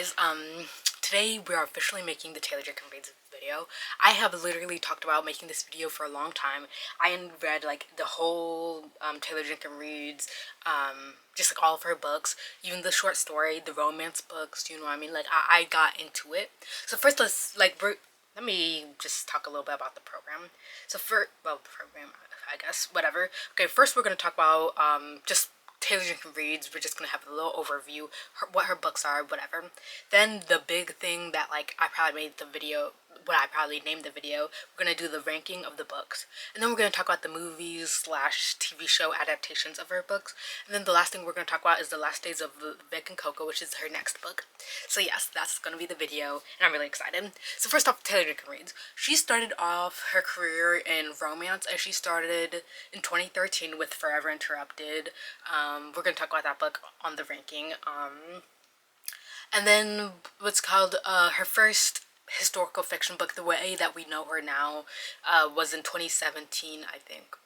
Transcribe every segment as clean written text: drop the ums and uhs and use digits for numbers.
guys, today we are officially making the Taylor Jenkins Reid video. I have literally talked about making this video for a long time. I read like the whole Taylor Jenkins Reid's, just like all of her books, even the short story, the romance books, you know what I mean? Like I got into it. So first let me just talk a little bit about the program. So the program, I guess, whatever. Okay, first we're going to talk about just Taylor Jenkins Reid's. We're just gonna have a little overview, what her books are, whatever. Then the big thing that like I probably made the video, what I probably named the video, we're gonna do the ranking of the books, and then we're gonna talk about the movies slash TV show adaptations of her books, and then the last thing we're gonna talk about is the last days of Vic and Coco, which is her next book. So yes, that's gonna be the video, and I'm really excited. So first off, Taylor Jenkins Reid. She started off her career in romance, and she started in 2013 with Forever Interrupted. We're going to talk about that book on the ranking. And then what's called her first historical fiction book, The Way That We Know Her Now, was in 2017, I think.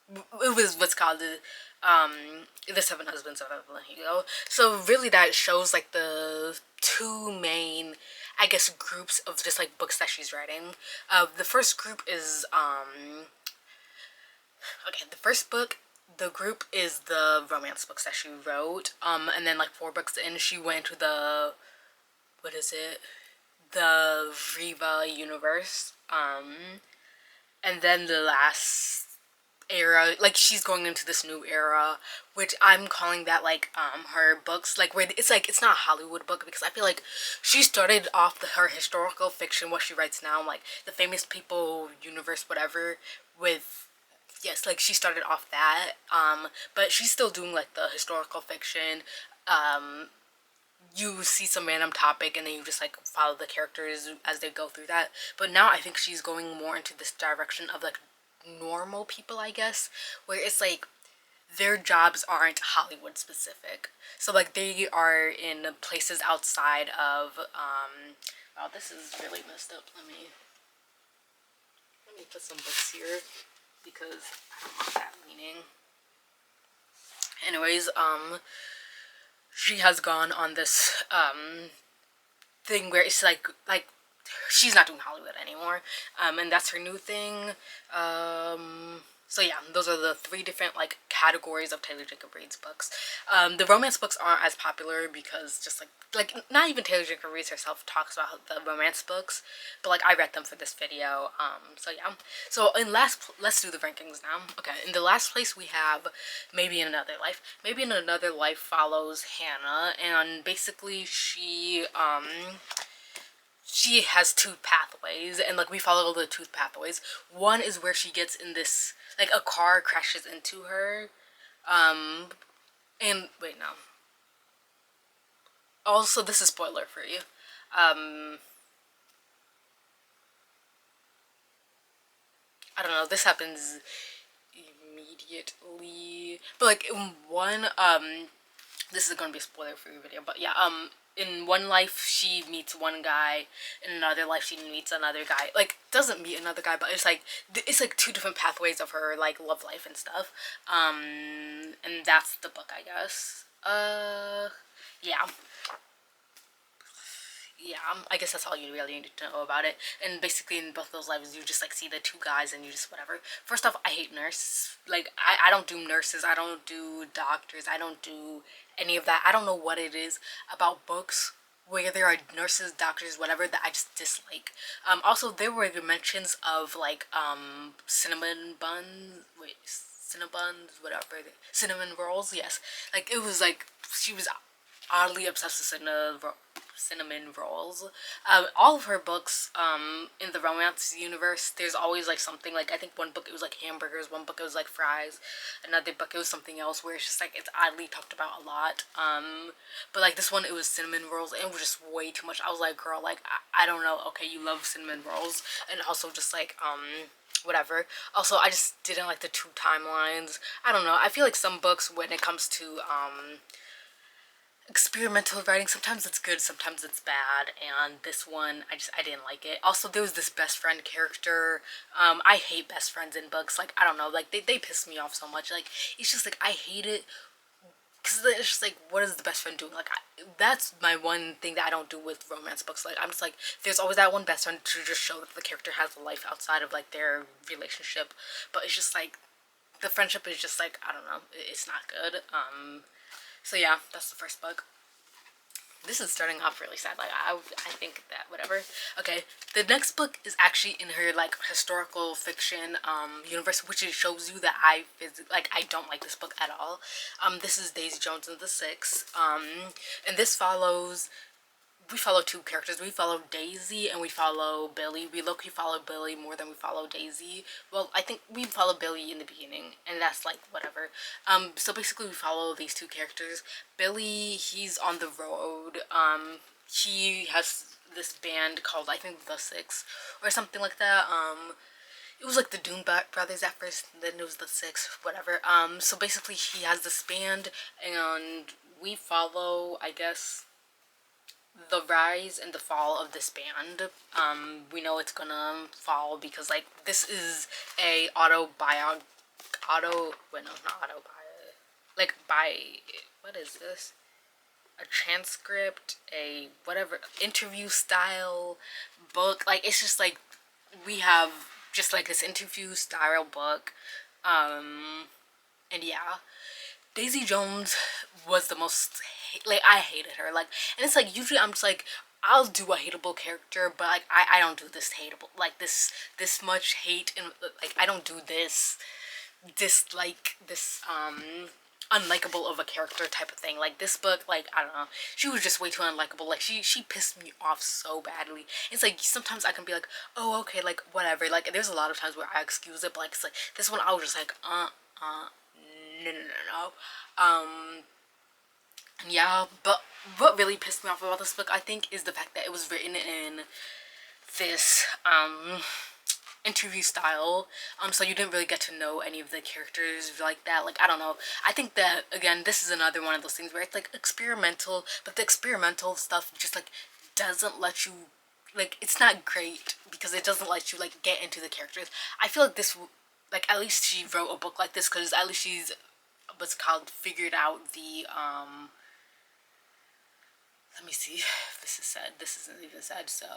It was what's called The Seven Husbands of Evelyn Hugo. So really that shows like the two main, I guess, groups of just like books that she's writing. The first group is okay, the first book, the group is the romance books that she wrote. And then like 4 books in, she went into the, what is it? The Riva universe. And then the last era, like she's going into this new era, which I'm calling that like her books, like where it's not a Hollywood book, because I feel like she started off her historical fiction, what she writes now, like the famous people universe, whatever, with, yes, like she started off that, but she's still doing like the historical fiction. You see some random topic and then you just like follow the characters as they go through that. But now I think she's going more into this direction of like normal people, I guess, where it's like their jobs aren't Hollywood specific. So like they are in places outside of wow, this is really messed up. Let me put some books here because I don't want that leaning. Anyways, she has gone on this thing where it's like she's not doing Hollywood anymore, and that's her new thing. So yeah, those are the 3 different like categories of Taylor Jenkins Reid's books. The romance books aren't as popular because just like not even Taylor Jenkins Reid herself talks about the romance books, but like I read them for this video. So yeah. So let's do the rankings now. Okay, in the last place we have Maybe in Another Life. Maybe in Another Life follows Hannah, and basically she has 2 pathways, and like we follow the 2 pathways. One is where she gets in this, like a car crashes into her, and wait, no, also this is spoiler for you. I don't know, this happens immediately, but like in one, this is gonna be a spoiler for your video, but yeah, in one life she meets one guy, in another life she meets another guy. Like, doesn't meet another guy, but it's like 2 different pathways of her like love life and stuff. And that's the book, I guess. Yeah. Yeah, I guess that's all you really need to know about it. And basically in both those lives you just like see the 2 guys and you just whatever. First off, I hate nurses. Like I don't do nurses, I don't do doctors, I don't do any of that. I don't know what it is about books where there are nurses, doctors, whatever, that I just dislike. Also there were mentions of like cinnamon buns, wait, cinnabuns, whatever, cinnamon rolls, yes. Like it was like she was oddly obsessed with cinnamon rolls. All of her books, in the romance universe, there's always like something, like I think one book it was like hamburgers, one book it was like fries, another book it was something else where it's just like it's oddly talked about a lot. But like this one it was cinnamon rolls, and it was just way too much. I was like, girl, like I don't know, okay, you love cinnamon rolls, and also just like whatever. Also, I just didn't like the 2 timelines. I don't know, I feel like some books, when it comes to experimental writing, sometimes it's good, sometimes it's bad, and this one I didn't like it. Also, there was this best friend character. I hate best friends in books. Like I don't know, like they piss me off so much. Like it's just like I hate it because it's just like, what is the best friend doing? Like, that's my one thing that I don't do with romance books. Like, I'm just like, there's always that one best friend to just show that the character has a life outside of like their relationship, but it's just like the friendship is just like, I don't know, it's not good. So yeah, that's the first book. This is starting off really sad. Like, I think that whatever. Okay, the next book is actually in her like historical fiction universe, which it shows you that I don't like this book at all. This is Daisy Jones and the Six. And this follows, we follow two characters. We follow Daisy and we follow Billy. We low-key follow Billy more than we follow Daisy. Well, I think we follow Billy in the beginning, and that's like whatever. So basically we follow these two characters. Billy, he's on the road. He has this band called, I think, The Six or something like that. It was like the Doom Brothers at first, then it was the Six, whatever. So basically he has this band, and we follow, I guess, the rise and the fall of this band. We know it's gonna fall because like this is a what is this? A transcript, a whatever interview style book. Like, it's just like we have just like this interview style book. And yeah, Daisy Jones was the most like, I hated her. Like, and it's like usually I'm just like, I'll do a hateable character, but like I don't do this hateable, like this much hate, and like I don't do this dislike, this unlikable of a character type of thing. Like, this book, like, I don't know, she was just way too unlikable. Like, she pissed me off so badly. It's like sometimes I can be like, oh, okay, like whatever. Like, there's a lot of times where I excuse it, but like it's like this one I was just like no. Yeah, but what really pissed me off about this book, I think, is the fact that it was written in this interview style, so you didn't really get to know any of the characters like that. Like, I don't know, I think that, again, this is another one of those things where it's like experimental, but the experimental stuff just like doesn't let you, like, it's not great because it doesn't let you like get into the characters. I feel like this, like, at least she wrote a book like this because at least she's, what's called, figured out the let me see if this is said. This isn't even said, so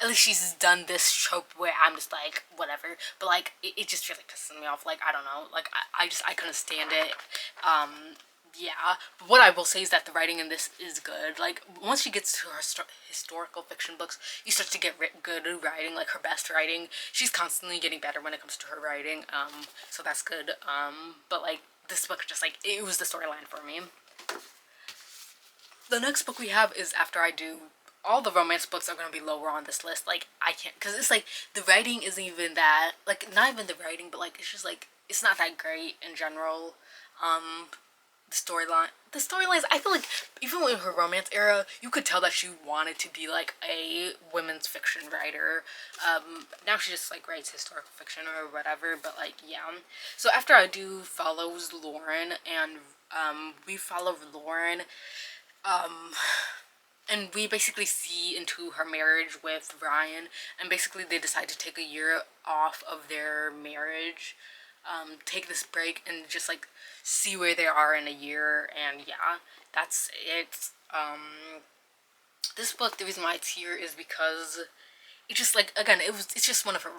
at least she's done this trope where I'm just like, whatever. But like, it just really pisses me off. Like, I don't know, like, I couldn't stand it. Yeah, but what I will say is that the writing in this is good. Like, once she gets to her historical fiction books, you start to get good writing, like her best writing. She's constantly getting better when it comes to her writing, so that's good. But like, this book just like, it was the storyline for me. The next book we have is After I Do. All the romance books are going to be lower on this list. Like, I can't, because it's like, the writing isn't even that, like, not even the writing, but like, it's just like, it's not that great in general. The storylines, I feel like, even in her romance era, you could tell that she wanted to be like a women's fiction writer. Now she just like writes historical fiction or whatever, but like, yeah. So After I Do follows Lauren, and we follow Lauren, and we basically see into her marriage with Ryan, and basically they decide to take a year off of their marriage, take this break and just like see where they are in a year. And yeah, that's it. This book, the reason why it's here is because it just, like, again, it's just one of her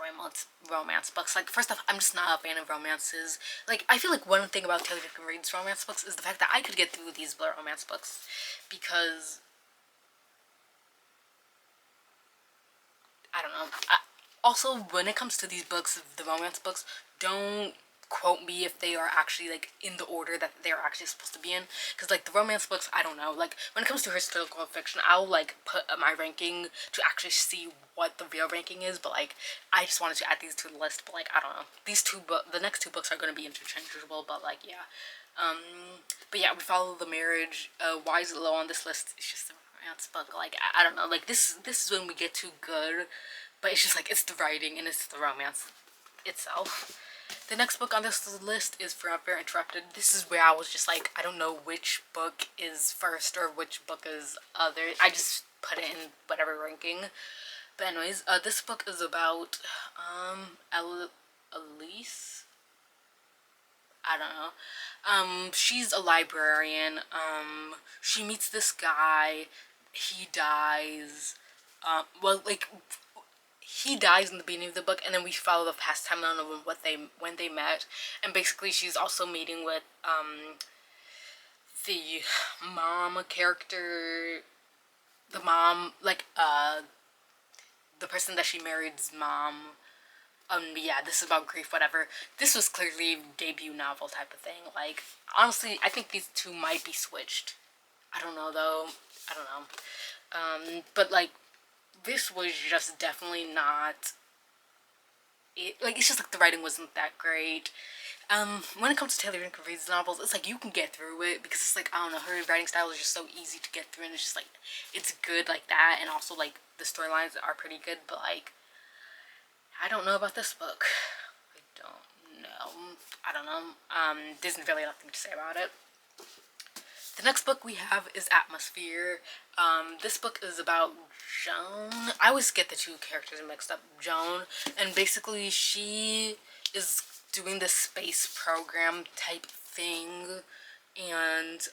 romance books. Like, first off, I'm just not a fan of romances. Like, I feel like one thing about Taylor Jenkins Reid's romance books is the fact that I could get through these romance books because, I don't know. Also, when it comes to these books, the romance books, don't quote me if they are actually like in the order that they're actually supposed to be in, because like the romance books, I don't know, like when it comes to historical fiction, I'll like put my ranking to actually see what the real ranking is, but like I just wanted to add these to the list. But like, I don't know, the next two books are going to be interchangeable, but like, yeah. But yeah, we follow the marriage. Why is it low on this list? It's just a romance book. Like, I don't know, like this is when we get to good, but it's just like, it's the writing and it's the romance itself. The next book on this list is Forever Interrupted. This is where I was just like, I don't know which book is first or which book is other. I just put it in whatever ranking. But anyways, this book is about Elise. I don't know. She's a librarian. She meets this guy. He dies. Well, like he dies in the beginning of the book, and then we follow the past timeline of when they met, and basically she's also meeting with the mom character, the mom the person that she married's mom. Yeah, this is about grief, whatever. This was clearly a debut novel type of thing. Like, honestly, I think these two might be switched. I don't know though. I don't know. But like, this was just definitely not it. Like, it's just like the writing wasn't that great. When it comes to Taylor Jenkins Reid's novels, it's like you can get through it because it's like, I don't know, her writing style is just so easy to get through, and it's just like, it's good like that, and also like the storylines are pretty good, but like, I don't know about this book. I don't know. I don't know. There's really nothing to say about it. The next book we have is Atmosphere. This book is about Joan. I always get the two characters mixed up. Joan, and basically she is doing this space program type thing, and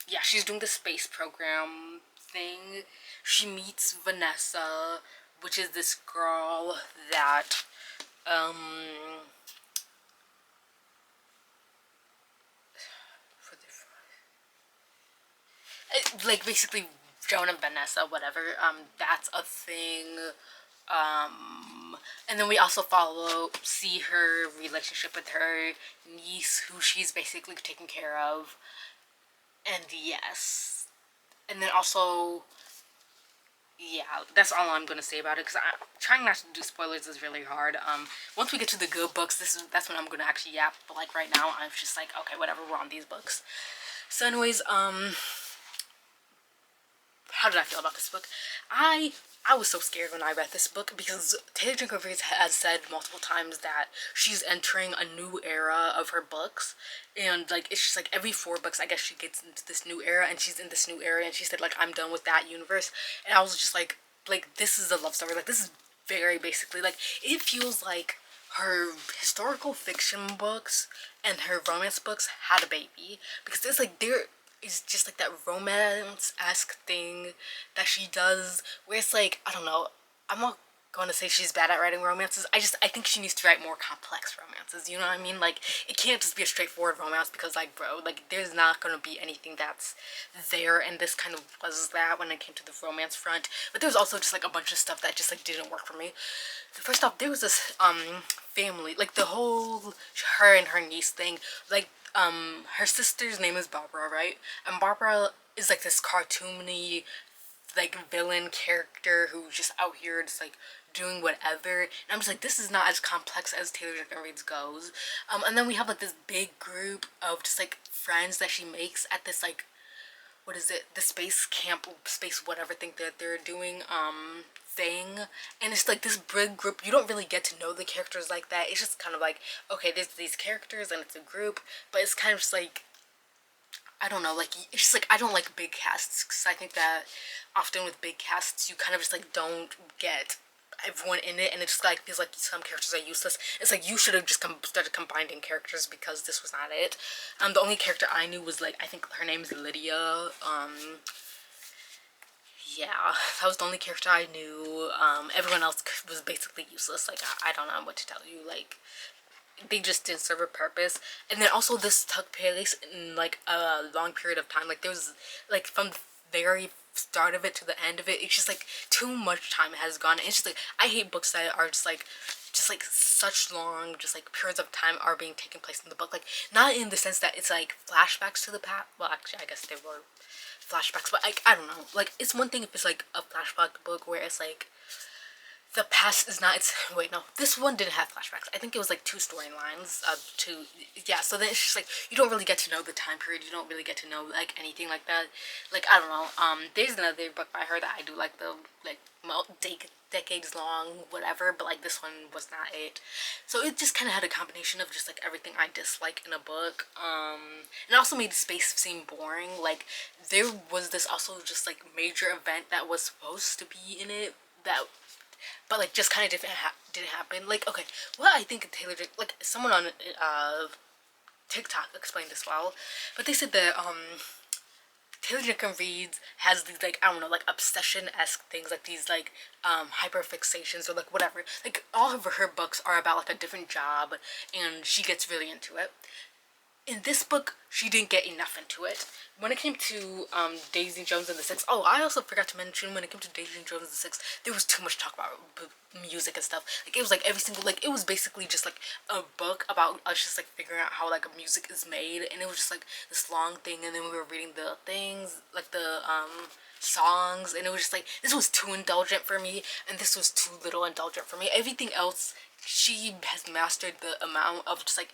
yeah, she's doing the space program thing. She meets Vanessa, which is this girl that like basically Joan and Vanessa, whatever. That's a thing. And then we also see her relationship with her niece, who she's basically taking care of. And yes, and then also, yeah, that's all I'm gonna say about it because I'm trying not to do spoilers is really hard. Once we get to the good books, that's when I'm gonna actually yap. But like right now, I'm just like, okay, whatever, we're on these books. So, anyways, how did I feel about this book? I was so scared when I read this book because Taylor Jenkins Reid has said multiple times that she's entering a new era of her books, and like it's just like every 4 books, I guess she gets into this new era, and she's in this new era, and she said like, I'm done with that universe, and I was just like this is a love story. Like, this is very basically like, it feels like her historical fiction books and her romance books had a baby, because it's like there is just like that romance-esque thing that she does where it's like, I don't know, I'm not gonna say she's bad at writing romances. I think she needs to write more complex romances, you know what I mean? Like, it can't just be a straightforward romance because like, bro, like there's not gonna be anything that's there, and this kind of was that when it came to the romance front. But there was also just like a bunch of stuff that just like didn't work for me. First off, there was this family, like the whole her and her niece thing, like her sister's name is Barbara, right? And Barbara is like this cartoony like villain character who's just out here just like doing whatever, and I'm just like, this is not as complex as Taylor Jenkins Reid goes. And then we have like this big group of just like friends that she makes at this like, what is it, the space camp, space whatever thing that they're doing thing, and it's like this big group. You don't really get to know the characters like that. It's just kind of like, okay, there's these characters and it's a group, but it's kind of just like, I don't know, like, it's just like, I don't like big casts because I think that often with big casts you kind of just like don't get everyone in it, and it just like feels like some characters are useless. It's like, you should have just started combining characters because this was not it. The only character I knew was like, I think her name is Lydia. Yeah, that was the only character I knew. Everyone else was basically useless. Like, I don't know what to tell you. Like, they just didn't serve a purpose. And then also this took place in like a long period of time. Like, there was like, from the very start of it to the end of it, it's just like too much time has gone. It's just like, I hate books that are just like such long just like periods of time are being taken place in the book. Like, not in the sense that it's like flashbacks to the past. Well, actually I guess they were flashbacks, but like, I don't know, like, it's one thing if it's like a flashback book where it's like the past is not, it's, wait, no, this one didn't have flashbacks. I think it was like 2 storylines of 2, yeah, so then it's just like, you don't really get to know the time period, you don't really get to know like anything like that. Like, I don't know, there's another book by her that I do like, the like decades long whatever, but like this one was not it. So it just kind of had a combination of just like everything I dislike in a book, and also made the space seem boring. Like, there was this also just like major event that was supposed to be in it that, but like just kind of didn't happen. Like, okay, what I think of Taylor, like someone on TikTok explained this well, but they said that Taylor Jenkins Reid has these, like, I don't know, like obsession-esque things, like these like hyperfixations or like whatever. Like all of her books are about like a different job, and she gets really into it. In this book, she didn't get enough into it. When it came to Daisy Jones and the Six, oh, I also forgot to mention, when it came to Daisy Jones and the Six, there was too much talk about music and stuff. Like, it was like every single, like, it was basically just like a book about us just like figuring out how like music is made, and it was just like this long thing, and then we were reading the things, like the songs, and it was just like, this was too indulgent for me, and this was too little indulgent for me. Everything else, she has mastered the amount of just like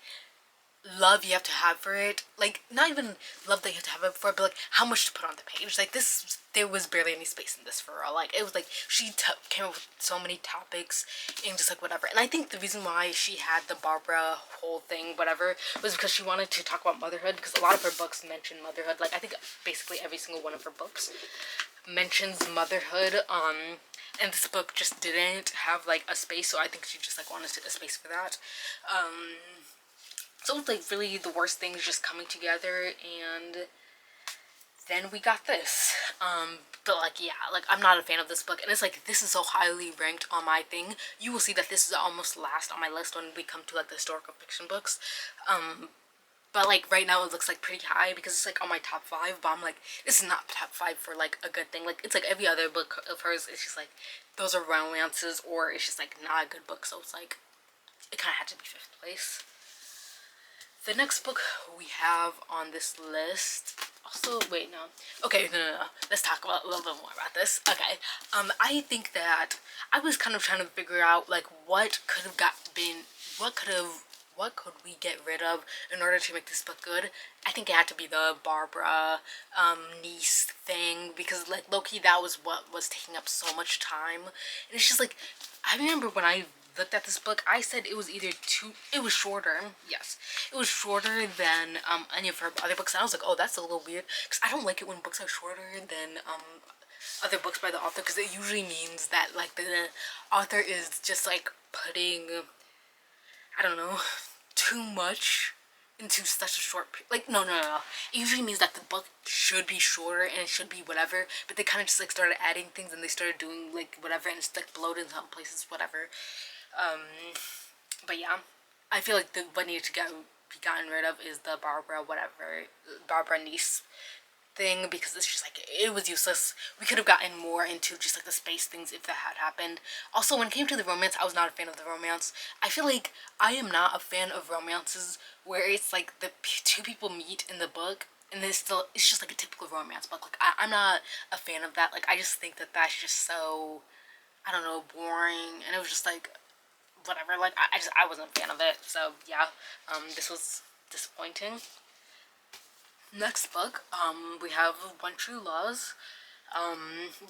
love you have to have for it. Like, not even love that you have to have it for it, but like how much to put on the page. Like, this, there was barely any space in this for her. Like, it was like she came up with so many topics and just like whatever. And I think the reason why she had the Barbara whole thing, whatever, was because she wanted to talk about motherhood, because a lot of her books mention motherhood. Like, I think basically every single one of her books mentions motherhood. And this book just didn't have like a space, so I think she just like wanted a space for that. So it was like really the worst things just coming together, and then we got this. But like, yeah, like I'm not a fan of this book, and it's like this is so highly ranked on my thing. You will see that this is almost last on my list when we come to like the historical fiction books. But like right now it looks like pretty high because it's like on my top 5, but I'm like, this is not top 5 for like a good thing. Like, it's like every other book of hers, it's just like those are romances, or it's just like not a good book, so it's like it kind of had to be 5th place. The next book we have on this list, also, wait, no. Okay, no. Let's talk about a little bit more about this. Okay, I think that I was kind of trying to figure out, like, what could we get rid of in order to make this book good. I think it had to be the Barbara niece thing, because like low-key that was what was taking up so much time. And it's just like, I remember when I looked at this book, I said it was either it was shorter, yes, it was shorter than any of her other books, and I was like, oh, that's a little weird, because I don't like it when books are shorter than other books by the author, because it usually means that like the author is just like putting, I don't know, too much into such a short like, no. It usually means that the book should be shorter and it should be whatever, but they kind of just like started adding things, and they started doing like whatever, and it's like bloated in some places, whatever. But yeah, I feel like what needed to be gotten rid of is the Barbara niece thing, because it's just like, it was useless. We could have gotten more into just like the space things if that had happened. Also, when it came to the romance, I was not a fan of the romance. I feel like I am not a fan of romances where it's like the two people meet in the book and then it's just like a typical romance book. Like, I'm not a fan of that. Like, I just think that that's just so, I don't know, boring, and it was just like whatever. Like, I wasn't a fan of it. So yeah, this was disappointing. Next book, we have One True Laws.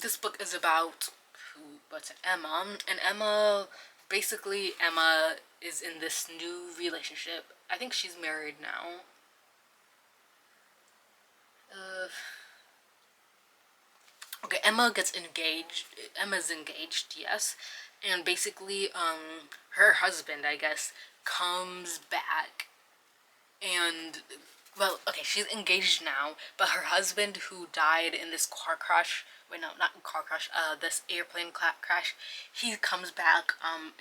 This book is about Emma, and basically Emma is in this new relationship. I think she's married now. Okay, Emma's engaged, yes, and basically, her husband, I guess, comes back, and, well, okay, she's engaged now, but her husband, who died in this car crash, wait, no, not car crash, this airplane crash, he comes back,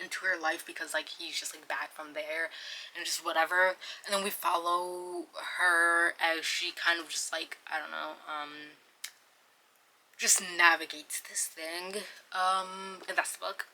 into her life, because, like, he's just, like, back from there, and just whatever, and then we follow her as she kind of just, like, I don't know, just navigates this thing, and that's the book.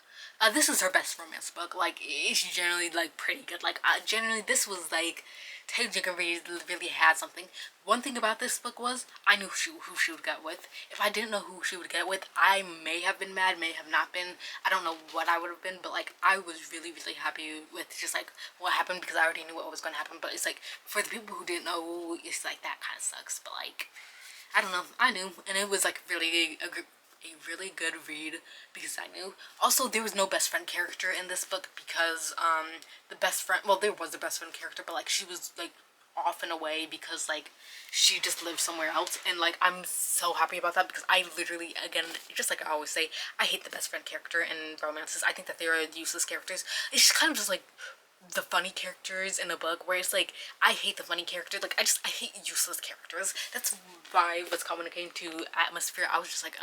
This is her best romance book. Like, it's generally, like, pretty good. Like, generally, this was, like, Taylor Jenkins Reid really had something. One thing about this book was, I knew who she would get with. If I didn't know who she would get with, I may have been mad, may have not been. I don't know what I would have been, but, like, I was really, really happy with just, like, what happened, because I already knew what was going to happen. But it's, like, for the people who didn't know, it's, like, that kind of sucks. But, like, I don't know, I knew, and it was, like, really a really good read, because I knew. Also, there was no best friend character in this book, because, the best friend, well, there was a best friend character, but, like, she was, like, off and away, because, like, she just lived somewhere else, and, like, I'm so happy about that, because I literally, again, just like I always say, I hate the best friend character in romances. I think that they are useless characters. It's just kind of just, like, the funny characters in a book where it's like I hate the funny characters. Like I hate useless characters. That's why what's common when it came to Atmosphere. I was just like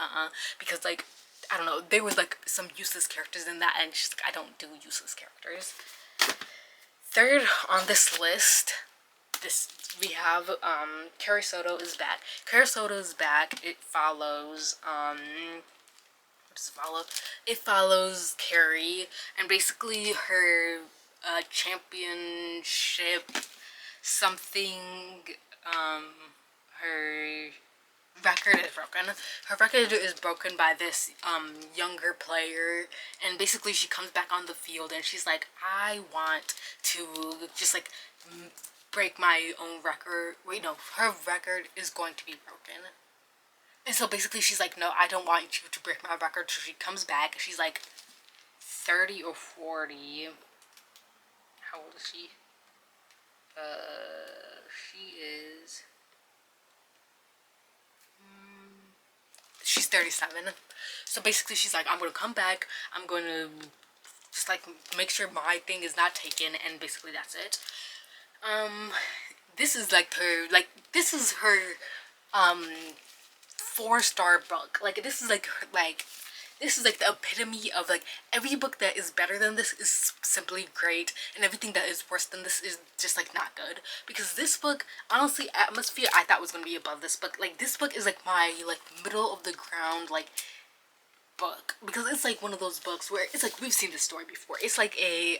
because like I don't know, there was like some useless characters in that, and it's just like I don't do useless characters. Third on this list, this we have Carrie Soto is back. Carrie Soto is back. It follows what does it follow? It follows Carrie and basically her championship something her record is broken. Her record is broken by this younger player, and basically she comes back on the field and she's like, I want to just like break my own record. Wait, no, her record is going to be broken. And so basically she's like, no, I don't want you to break my record. So she comes back. She's like 30 or 40. How old is she? She is... she's 37. So basically she's like, I'm going to come back. I'm going to just like make sure my thing is not taken. And basically that's it. This is like her, this is her 4-star book. Like this is like this is like the epitome of like every book that is better than this is simply great, and everything that is worse than this is just like not good. Because this book, honestly, Atmosphere, I thought was gonna be above this book. Like this book is like my like middle of the ground like book, because it's like one of those books where it's like we've seen this story before. It's like a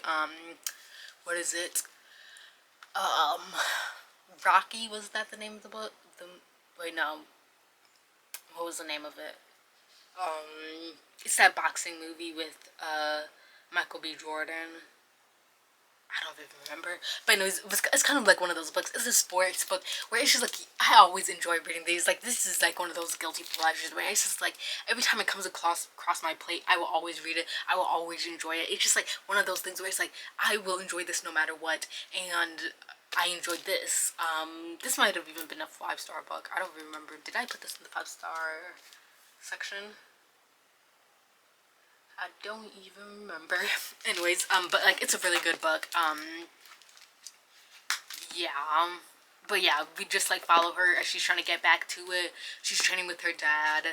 what is it? Rocky, was that the name of the book? Wait, no. What was the name of it? It's that boxing movie with Michael B. Jordan. I don't even remember. But anyways, it's kind of like one of those books. It's a sports book where it's just like, I always enjoy reading these. Like, this is like one of those guilty pleasures where it's just like, every time it comes across my plate, I will always read it. I will always enjoy it. It's just like one of those things where it's like, I will enjoy this no matter what. And I enjoyed this. This might have even been a 5-star book. I don't remember. Did I put this in the 5-star section? I don't even remember. Anyways, but like it's a really good book. Yeah. But yeah, we just like follow her as she's trying to get back to it. She's training with her dad.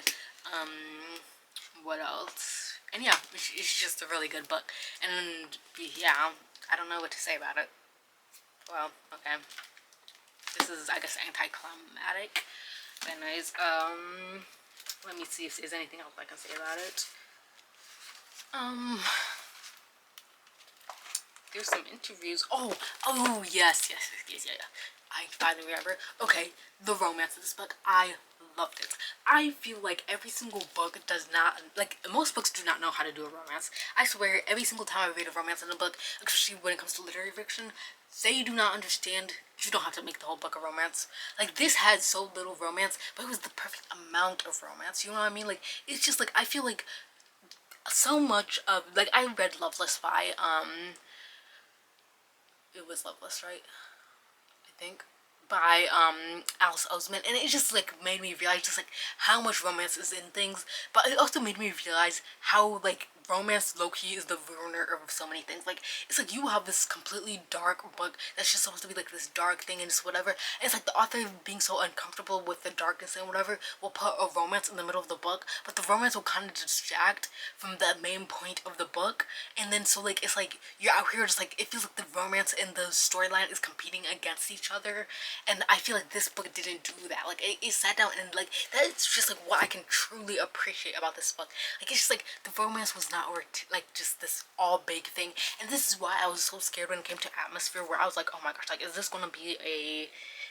What else? And yeah, it's just a really good book. And yeah, I don't know what to say about it. Well, okay. This is, I guess, anticlimactic. But anyways, let me see if there's anything else I can say about it. There's some interviews. Oh, yes. I finally remember. Okay, the romance of this book, I loved it. I feel like every single book does not, like, most books do not know how to do a romance. I swear, every single time I read a romance in a book, especially when it comes to literary fiction, they do not understand. You don't have to make the whole book a romance. Like, this had so little romance, but it was the perfect amount of romance. You know what I mean? Like, it's just like, I feel like so much of, like, I read Loveless by, it was Loveless, right? I think. By, Alice Oseman, and it just, like, made me realize just, like, how much romance is in things, but it also made me realize how, like, romance low-key is the ruiner of so many things. Like, it's like you have this completely dark book that's just supposed to be like this dark thing and just whatever, and it's like the author being so uncomfortable with the darkness and whatever will put a romance in the middle of the book, but the romance will kind of distract from the main point of the book, and then so like it's like you're out here just like it feels like the romance and the storyline is competing against each other, and I feel like this book didn't do that. Like it sat down and like that's just like what I can truly appreciate about this book. Like it's just like the romance was not like just this all big thing, and this is why I was so scared when it came to Atmosphere, where I was like, oh my gosh, like is this gonna be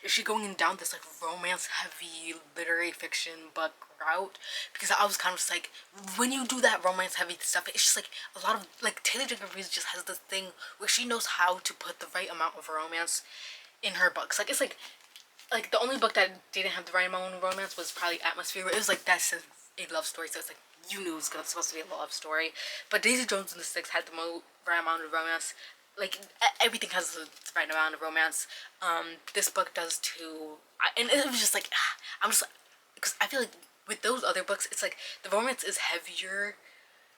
is she going down this like romance heavy literary fiction book route? Because I was kind of just like, when you do that romance heavy stuff, it's just like a lot of like Taylor Jenkins Reid just has this thing where she knows how to put the right amount of romance in her books. Like it's like the only book that didn't have the right amount of romance was probably Atmosphere. It was like that's a love story, so it's like you knew it was supposed to be a love story. But Daisy Jones and the Six had the right amount of romance. Like everything has the right amount of romance. This book does too, and it was just like I'm just because I feel like with those other books, it's like the romance is heavier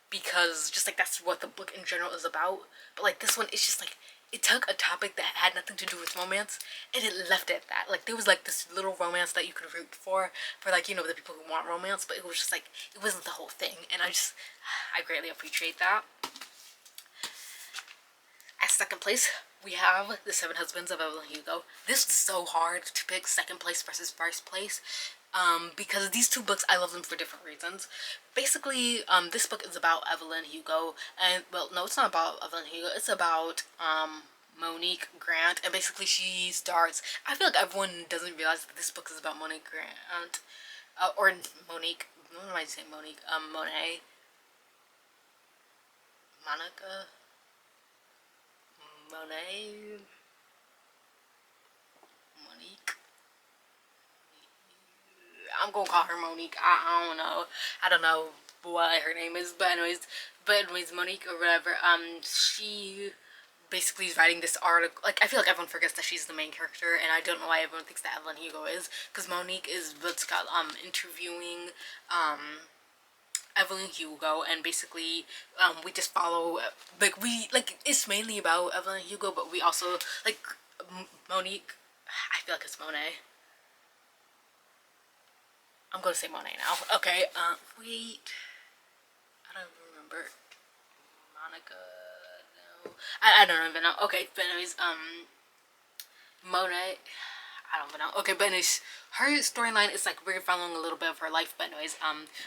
because just like that's what the book in general is about. But like this one, it's just like it took a topic that had nothing to do with romance and it left it at that. Like there was like this little romance that you could root for like, you know, the people who want romance, but it was just like, it wasn't the whole thing. And I greatly appreciate that. At second place, we have The Seven Husbands of Evelyn Hugo. This was so hard to pick second place versus first place. Because these two books, I love them for different reasons. Basically, this book is about Evelyn Hugo, and well, no, it's not about Evelyn Hugo. It's about Monique Grant, and basically she starts. I feel like everyone doesn't realize that this book is about Monique Grant, or Monique. What am I saying? Monique. Monet. Monica. Monet. Monique. I'm gonna call her Monique. I don't know. I don't know what her name is, but anyways, Monique or whatever. She basically is writing this article. Like, I feel like everyone forgets that she's the main character, and I don't know why everyone thinks that Evelyn Hugo is, because Monique is what's got interviewing Evelyn Hugo, and basically we just follow like it's mainly about Evelyn Hugo, but we also like Monique. I feel like it's Monet. I'm gonna say Monet now. Okay, wait. I don't remember. Monica, no. I don't even know. Okay, but anyways, Monet, I don't even know. Okay, but anyways, her storyline is like we're following a little bit of her life, but anyways,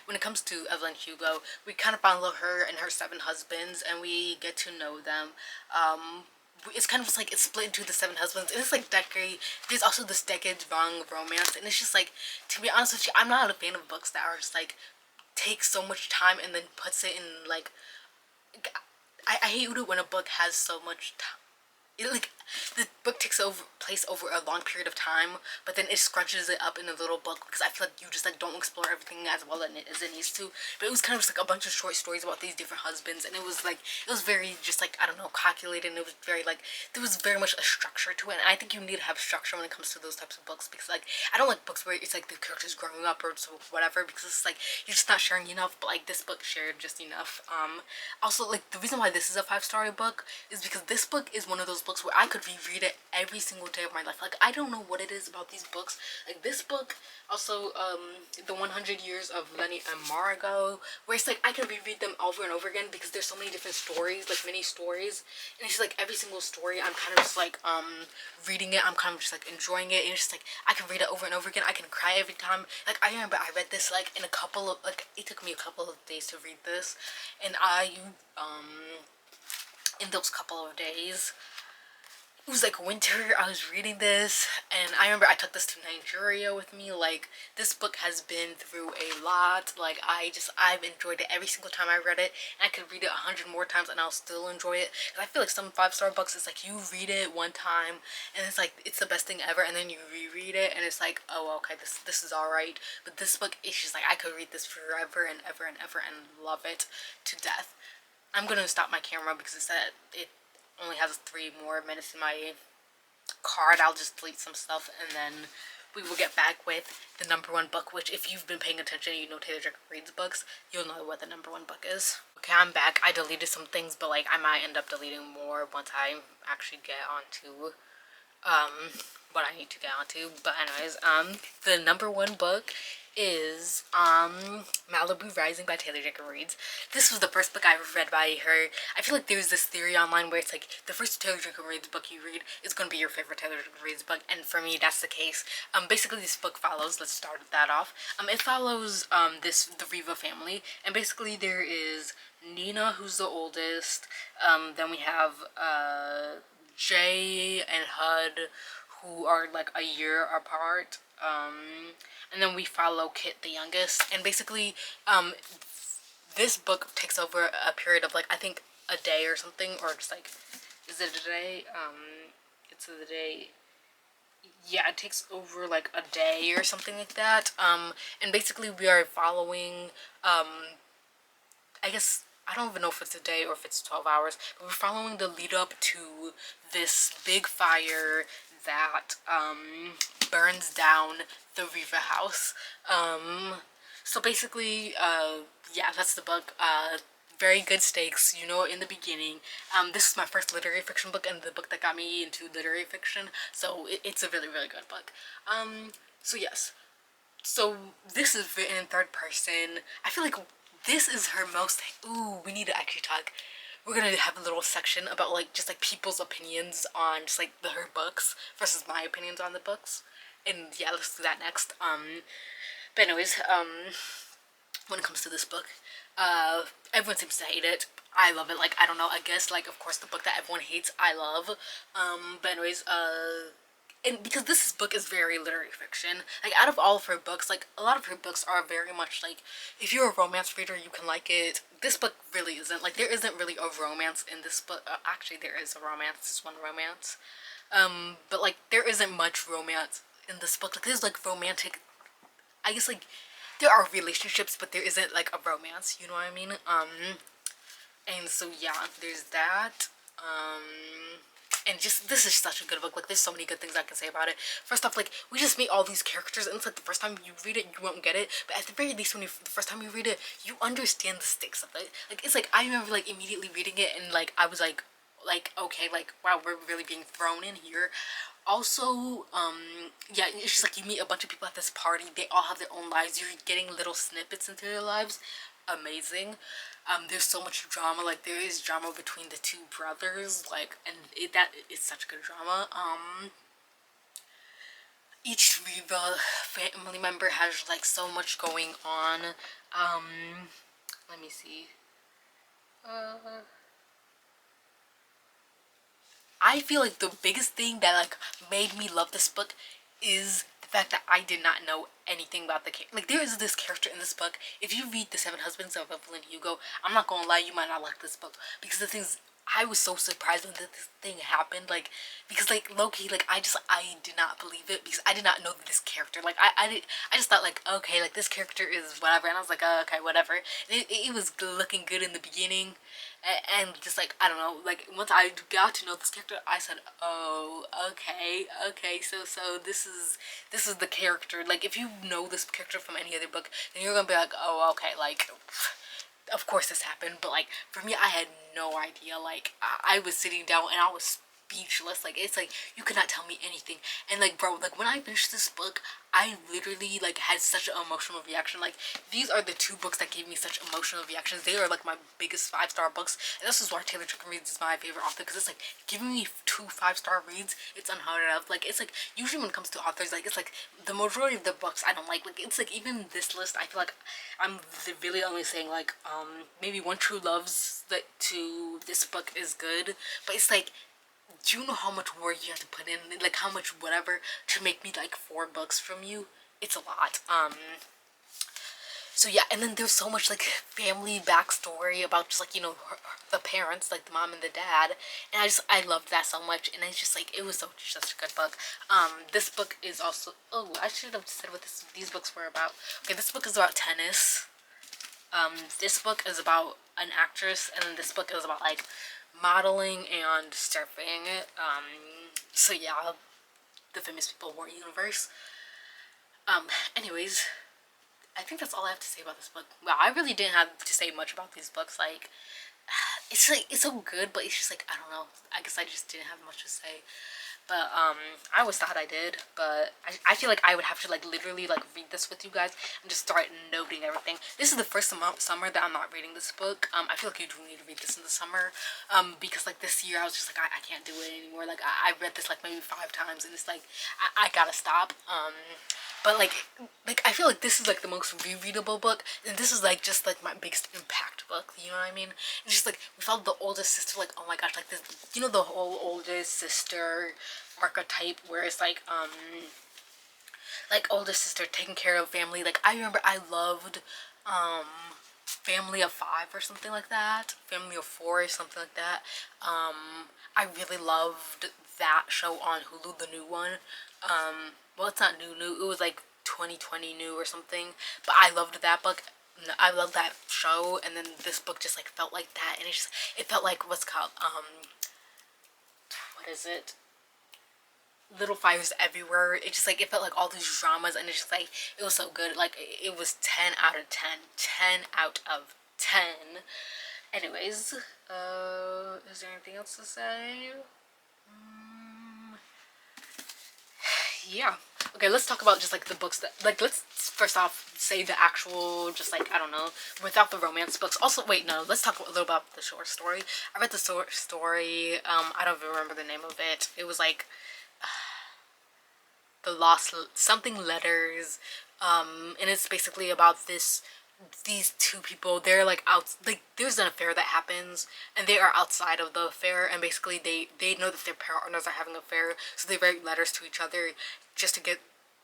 when it comes to Evelyn Hugo, we kind of follow her and her 7 husbands, and we get to know them. It's kind of just like it's split into the 7 husbands, and it's like decade. There's also this decade-long romance, and it's just like, to be honest with you, I'm not a fan of books that are just like take so much time and then puts it in like. I hate it when a book has so much time. Like the book takes place over a long period of time, but then it scrunches it up in a little book because I feel like you just like don't explore everything as well as it needs to. But it was kind of just like a bunch of short stories about these different husbands, and it was very just like, I don't know, calculated, and it was very like there was very much a structure to it. And I think you need to have structure when it comes to those types of books, because like I don't like books where it's like the characters growing up or so whatever, because it's like you're just not sharing enough. But like this book shared just enough. Also, like the reason why this is a 5-star book is because this book is one of those books where I could reread it every single day of my life. Like I don't know what it is about these books. Like this book, also the 100 Years of Lenny and Margot, where it's like I can reread them over and over again because there's so many different stories, like mini stories, and it's just like every single story I'm kind of just like reading it, I'm kind of just like enjoying it, and it's just like I can read it over and over again. I can cry every time. Like I remember I read this like in a couple of like it took me a couple of days to read this, and in those couple of days, it was like winter, I was reading this, and I remember I took this to Nigeria with me. Like this book has been through a lot. Like I've enjoyed it every single time I read it, and I could read it 100 more times and I'll still enjoy it. And I feel like some 5-star books, it's like you read it one time and it's like it's the best thing ever, and then you reread it and it's like, oh okay, this is all right. But this book, it's just like I could read this forever and ever and ever and love it to death. I'm gonna stop my camera because it said it only has 3 more minutes in my card. I'll just delete some stuff and then we will get back with the #1 book, which if you've been paying attention, you know Taylor Jenkins Reid's books, you'll know what the #1 book is. Okay, I'm back. I deleted some things, but like I might end up deleting more once I actually get onto what I need to get onto. But anyways, the #1 book is Malibu Rising by Taylor Jenkins Reid. This was the first book I read by her. I feel like there's this theory online where it's like the first Taylor Jenkins Reid book you read is going to be your favorite Taylor Jenkins Reid book, and for me that's the case. Basically this book follows, let's start that off. It follows the Riva family, and basically there is Nina, who's the oldest. Then we have Jay and Hud, who are like a year apart. And then we follow Kit, the youngest, and basically this book takes over a period of like I think a day or something, or just like, is it a day? It's a day. Yeah, it takes over like a day or something like that. And basically we are following I guess I don't even know if it's a day or if it's 12 hours, but we're following the lead up to this big fire that burns down the Riva house. So basically, yeah, that's the book. very good stakes, you know, in the beginning. This is my first literary fiction book and the book that got me into literary fiction, so it's a really, really good book. So yes. So this is written in third person. I feel like this is her most, ooh, we need to actually talk. We're gonna have a little section about like just like people's opinions on just like her books versus my opinions on the books. And yeah, let's do that next. But anyways, when it comes to this book, everyone seems to hate it. I love it. Like, I don't know, I guess like of course the book that everyone hates I love. But anyways, and because this book is very literary fiction, like out of all of her books, like a lot of her books are very much like, if you're a romance reader you can like it. This book really isn't. Like there isn't really a romance in this book. Actually there is a romance, this one romance, but like there isn't much romance in this book. Like there's like romantic, I guess like there are relationships but there isn't like a romance, you know what I mean. And so yeah, there's that. And just, this is such a good book. Like there's so many good things I can say about it. First off, like we just meet all these characters and it's like the first time you read it you won't get it, but at the very least when you, the first time you read it you understand the stakes of it. Like it's like I remember like immediately reading it and like I was like okay, like wow, we're really being thrown in here. Also, yeah, it's just like you meet a bunch of people at this party, they all have their own lives, you're getting little snippets into their lives. Amazing. There's so much drama. Like there is drama between the two brothers, like, and that is such good drama. Each Reba family member has like so much going on. Let me see. I feel like the biggest thing that like made me love this book is the fact that I did not know anything about the character. Like there is this character in this book. If you read The Seven Husbands of Evelyn Hugo, I'm not gonna lie, you might not like this book because the things, I was so surprised when this thing happened, like, because, like, low-key, like, I did not believe it, because I did not know this character, like, I just thought, like, okay, like, this character is whatever, and I was like, okay, whatever, and it was looking good in the beginning, and just, like, I don't know, like, once I got to know this character, I said, oh, okay, so this is the character, like, if you know this character from any other book, then you're gonna be like, oh, okay, like, of course this happened, but like for me I had no idea. Like I was sitting down and I was speechless. Like it's like you could not tell me anything. And like bro, like when I finished this book I literally like had such an emotional reaction. Like these are the two books that gave me such emotional reactions. They are like my biggest 5-star books, and this is why Taylor Jenkins Reid is my favorite author, because it's like giving me 2 5-star reads. It's unheard of. Like it's like usually when it comes to authors, like it's like the majority of the books I don't like it's like even this list I feel like I'm really only saying like maybe One True Loves that to this book is good, but it's like, do you know how much work you have to put in, like how much whatever to make me like 4 books from you? It's a lot. So yeah, and then there's so much like family backstory about just like, you know, the parents, like the mom and the dad, and I loved that so much, and it's just like it was such a good book. This book is also, oh, I should have said what these books were about. Okay, this book is about tennis. This book is about an actress, and then this book is about like modeling and surfing. So yeah, the Famous People War universe. Anyways, I think that's all I have to say about this book. Wow, I really didn't have to say much about these books. Like, it's so good, but it's just like, I don't know. I guess I just didn't have much to say. But I always thought I did, but I feel like I would have to like literally like read this with you guys and just start noting everything. This is the first summer that I'm not reading this book. I feel like you do need to read this in the summer, because like this year I was just like I can't do it anymore. Like I read this like maybe 5 times and it's like I gotta stop. But like I feel like this is like the most rereadable book, and this is like just like my biggest impact book, you know what I mean? It's just like we felt the oldest sister, like oh my gosh, like this, you know, the whole oldest sister archetype where it's like oldest sister taking care of family. Like I remember I loved Family of 5 or something like that, Family of 4 or something like that. I really loved that show on Hulu, the new one. Well, it's not new, it was like 2020 new or something, but I loved that book. I love that show, and then this book just like felt like that, and it felt like what's called what is it, Little Fires Everywhere. It just like, it felt like all these dramas, and it's just like it was so good. Like it was 10 out of 10, 10 out of 10. Anyways, is there anything else to say? Yeah. Okay, let's talk about just like the books that, like, let's first off say the actual, just like, I don't know, without the romance books. Also, wait, no, let's talk a little about the short story. I read the short story. I don't even remember the name of it. It was like the lost something letters, and it's basically about these two people. They're like out, like there's an affair that happens and they are outside of the affair, and basically they know that their partners are having an affair, so they write letters to each other just to get,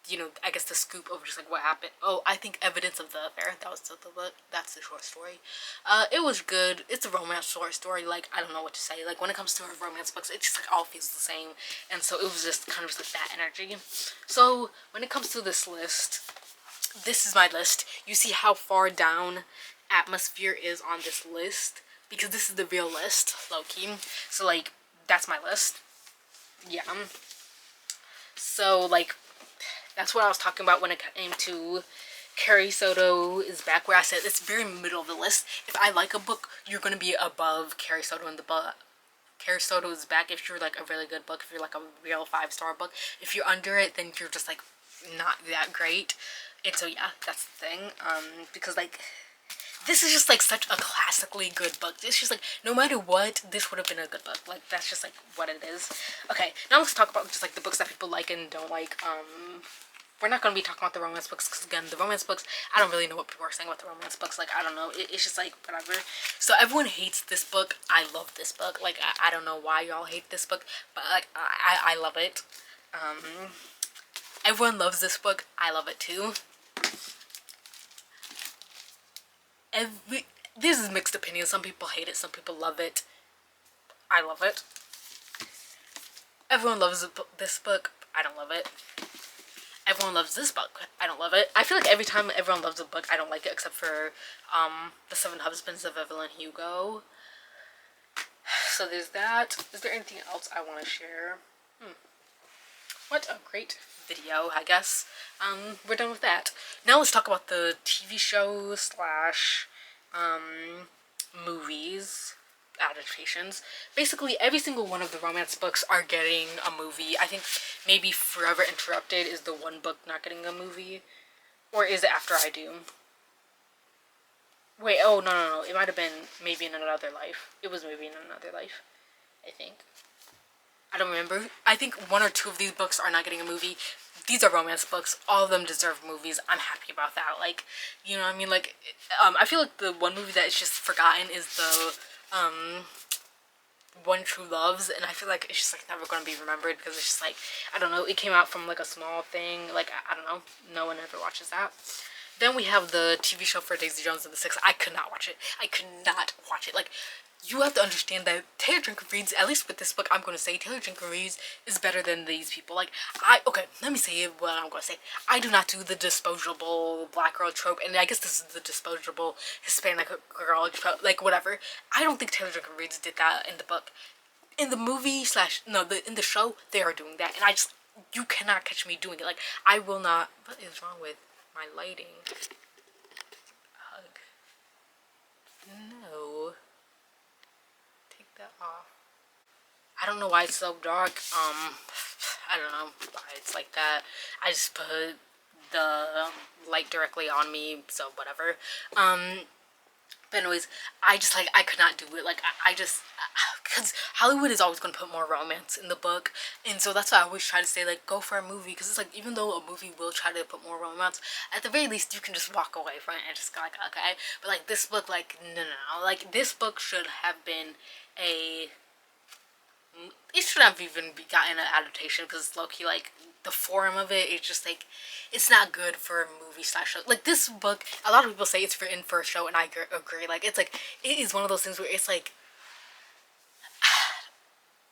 you know, I guess the scoop of just like what happened. Oh, I think evidence of the affair. That was the book. That's the short story. It was good. It's a romance short story. Like, I don't know what to say. Like, when it comes to romance books, it just like all feels the same, and so it was just kind of just like that energy. So when it comes to this list, this is my list. You see how far down atmosphere is on this list, because this is the real list, low-key. So like, that's my list. Yeah. So like, that's what I was talking about when it came to Carrie Soto is back, where I said it's very middle of the list. If I like a book, you're going to be above Carrie Soto in the book. Carrie Soto is back if you're like a really good book, if you're like a real 5-star book. If you're under it, then you're just like not that great. And so yeah, that's the thing. Because like, this is just like such a classically good book. It's just like, no matter what, this would have been a good book. Like, that's just like what it is. Okay, now let's talk about just like the books that people like and don't like. We're not going to be talking about the romance books, because again, the romance books, I don't really know what people are saying about the romance books. Like, I don't know, it's just like whatever. So everyone hates this book. I love this book. Like, I don't know why y'all hate this book, but like, I love it. Everyone loves this book. I love it too. This is mixed opinions. Some people hate it, some people love it. I love it. Everyone loves this book. I don't love it. Everyone loves this book. I don't love it. I feel like every time everyone loves a book, I don't like it, except for The Seven Husbands of Evelyn Hugo. So there's that. Is there anything else I want to share? What a great video, I guess. We're done with that. Now let's talk about the TV show slash movies adaptations. Basically, every single one of the romance books are getting a movie. I think maybe Forever Interrupted is the one book not getting a movie. Or is it After I Do? Wait, oh, no. It might have been Maybe in Another Life. It was Maybe in Another Life, I think. I don't remember. I think 1 or 2 of these books are not getting a movie. These are romance books. All of them deserve movies. I'm happy about that. Like, you know what I mean? Like, I feel like the one movie that is just forgotten is the, One True Loves, and I feel like it's just like never gonna be remembered, because it's just like, I don't know, it came out from like a small thing, like, I don't know, no one ever watches that. Then we have the TV show for Daisy Jones and the Six. I could not watch it. I could not watch it. Like, you have to understand that Taylor Jenkins Reid, at least with this book, I'm going to say Taylor Jenkins Reid is better than these people. Like, okay, let me say what I'm going to say. I do not do the disposable black girl trope, and I guess this is the disposable Hispanic girl trope, like, whatever. I don't think Taylor Jenkins Reid did that in the book. In the movie in the show, they are doing that, and you cannot catch me doing it. Like, I will not. What is wrong with my lighting? Hug. No. Take that off. I don't know why it's so dark. I don't know why it's like that. I just put the light directly on me, so whatever. But anyways, I could not do it. Like, because Hollywood is always going to put more romance in the book. And so that's why I always try to say, like, go for a movie. Because it's like, even though a movie will try to put more romance, at the very least, you can just walk away from it and just go, like, okay. But, like, this book, like, no. Like, this book should have been it shouldn't have even gotten an adaptation, because low-key, like, the form of it is just like, it's not good for a movie slash show. Like, this book, a lot of people say it's written for a show, and I agree. Like, it's like, it is one of those things where it's like,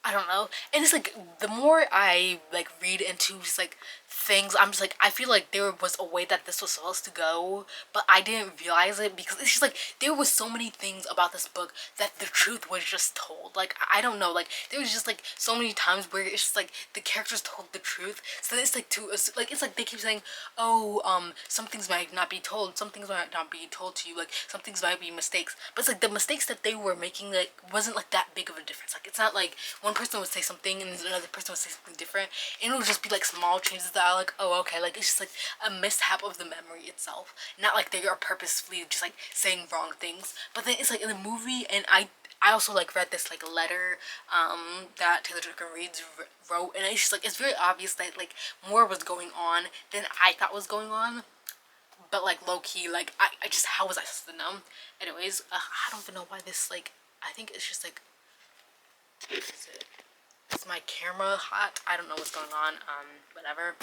I don't know. And it's like, the more I like read into just like things. I'm just like, I feel like there was a way that this was supposed to go, but I didn't realize it because it's just like there was so many things about this book that the truth was just told. Like, I don't know, like there was just like so many times where it's just like the characters told the truth. So it's like like it's like they keep saying, oh, some things might not be told, some things might not be told to you, like some things might be mistakes. But it's like the mistakes that they were making like wasn't like that big of a difference. Like it's not like one person would say something and another person would say something different, and it would just be like small changes that are like, oh, okay, like it's just like a mishap of the memory itself, not like they are purposefully just like saying wrong things. But then it's like in the movie, and I also like read this like letter that Taylor Jenkins Reid wrote, and it's just like it's very obvious that like more was going on than I thought was going on. But like low key, like I just, how was I supposed to know? Anyways, I don't even know why this, like, I think it's just like, is it, is my camera hot? I don't know what's going on. Whatever.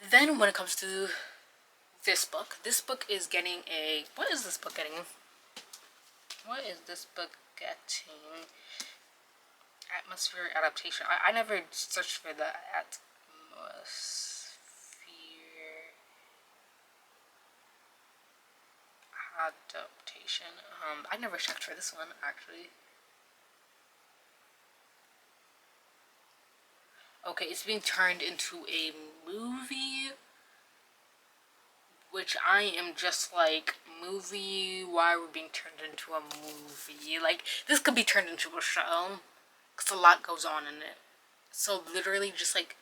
Then when it comes to this book is getting a, what is this book getting? What is this book getting? Atmosphere adaptation. I never searched for the atmosphere adaptation. I never checked for this one actually. Okay, it's being turned into a movie, which I am just like, movie, why are we being turned into a movie? Like, this could be turned into a show, because a lot goes on in it. So literally just like,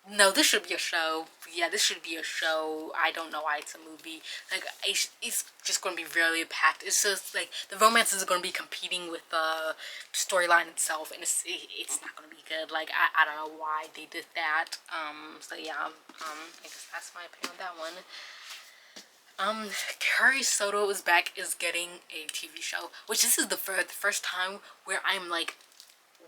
no, this should be a show. Yeah, this should be a show. I don't know why it's a movie. Like, it's just going to be really packed. It's just like the romances are going to be competing with the storyline itself, and it's not going to be good. Like, I don't know why they did that. So yeah, I guess that's my opinion on that one. Carrie Soto is getting a TV show, which this is the first time where I'm like,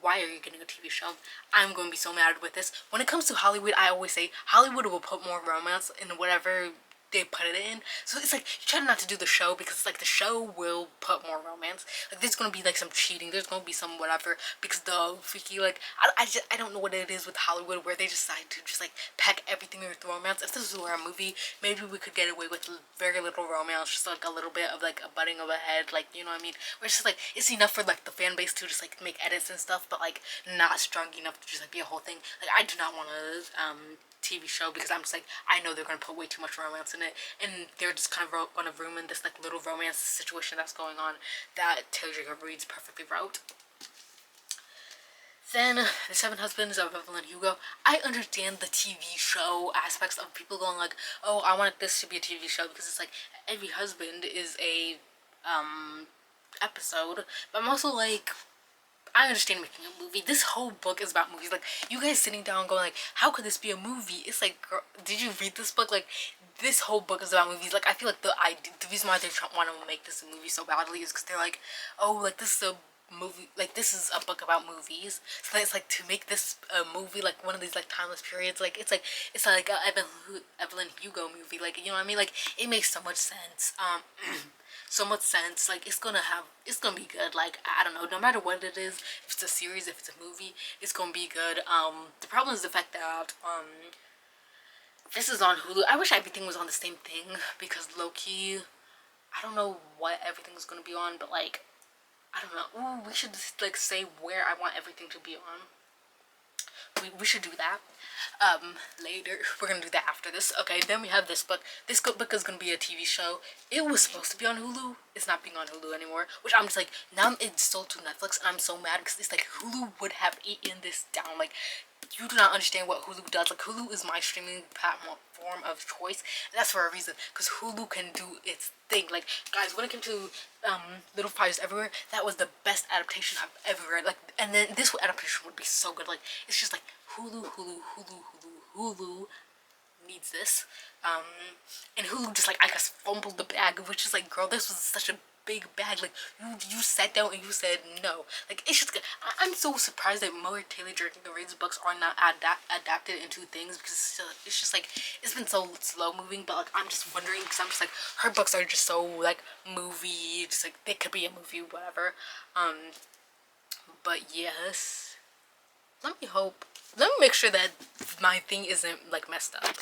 why are you getting a TV show? I'm going to be so mad with this. When it comes to Hollywood, I always say Hollywood will put more romance in whatever they put it in. So it's like, you try not to do the show because it's like the show will put more romance. Like there's going to be like some cheating, there's going to be some whatever, because the freaky, like, I don't know what it is with Hollywood where they decide to just like pack everything with romance. If this were a movie, maybe we could get away with very little romance, just like a little bit of like a butting of a head, like, you know what I mean? Where it's just like, it's enough for like the fan base to just like make edits and stuff, but like not strong enough to just like be a whole thing. Like, I do not want to TV show because I'm just like, I know they're gonna put way too much romance in it, and they're just kind of gonna ruin this like little romance situation that's going on that Taylor Jenkins Reid perfectly wrote. Then The Seven Husbands of Evelyn Hugo. I understand the TV show aspects of people going like, oh, I want this to be a TV show because it's like every husband is a episode, but I'm also like, I understand making a movie. This whole book is about movies. Like, you guys sitting down going like, how could this be a movie? It's like, girl, did you read this book? Like, this whole book is about movies. Like, I feel like the reason why they want to make this a movie so badly is because they're like, oh, like this is a movie, like this is a book about movies. So it's like, to make this a movie, like one of these like timeless periods, like it's like a Evelyn Hugo movie. Like, you know what I mean? Like, it makes so much sense. So much sense. Like, it's gonna be good. Like, I don't know, no matter what it is, if it's a series, if it's a movie, it's gonna be good. The problem is the fact that this is on Hulu. I wish everything was on the same thing, because low-key, I don't know what everything's gonna be on, but like, I don't know. Ooh, we should just like say where I want everything to be on. We should do that later. We're gonna do that after this. Okay, then we have this book. This book is gonna be a TV show. It was supposed to be on Hulu. It's not being on Hulu anymore, which I'm just like, now it's sold to Netflix, and I'm so mad because it's like Hulu would have eaten this down. Like, you do not understand what Hulu does. Like, Hulu is my streaming platform of choice, and that's for a reason, because Hulu can do its thing. Like, guys, when it came to Little Fires Everywhere, that was the best adaptation I've ever read. Like, and then this adaptation would be so good. Like, it's just like Hulu needs this, and Hulu just like, I guess, fumbled the bag, which is like, girl, this was such a big bag. Like, you sat down and you said no. Like, it's just, I'm so surprised that more Taylor Jenkins Reid's books are not adapted into things, because it's just like, it's been so slow moving. But like, I'm just wondering, because I'm just like, her books are just so like movie, just like they could be a movie, whatever. But yes, Let me hope. Let me make sure that my thing isn't like messed up.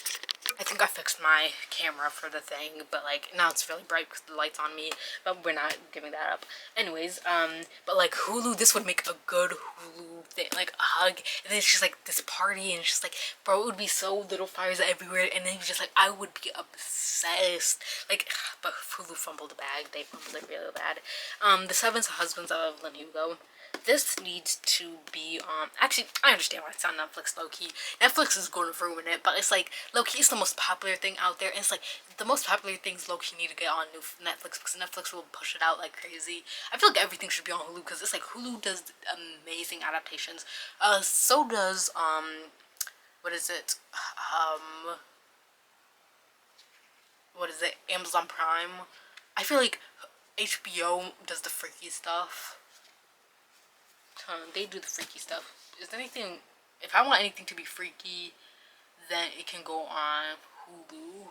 I think I fixed my camera for the thing, but like now it's really bright because the light's on me, but we're not giving that up. Anyways, but like Hulu, this would make a good Hulu thing, like a hug, and then it's just like this party, and it's just like, bro, it would be so little fires everywhere, and then just like I would be obsessed. Like, but Hulu fumbled the bag. They fumbled it really bad. The Seven Husbands of Evelyn Hugo. This needs to be on. Actually, I understand why it's on Netflix, low-key. Netflix is going to ruin it, but it's like, low-key, it's the most popular thing out there. And it's like, the most popular things low-key need to get on Netflix because Netflix will push it out like crazy. I feel like everything should be on Hulu because it's like, Hulu does amazing adaptations. So does, what is it? What is it? Amazon Prime. I feel like HBO does the freaky stuff. They do the freaky stuff. Is there anything, if I want anything to be freaky, then it can go on Hulu.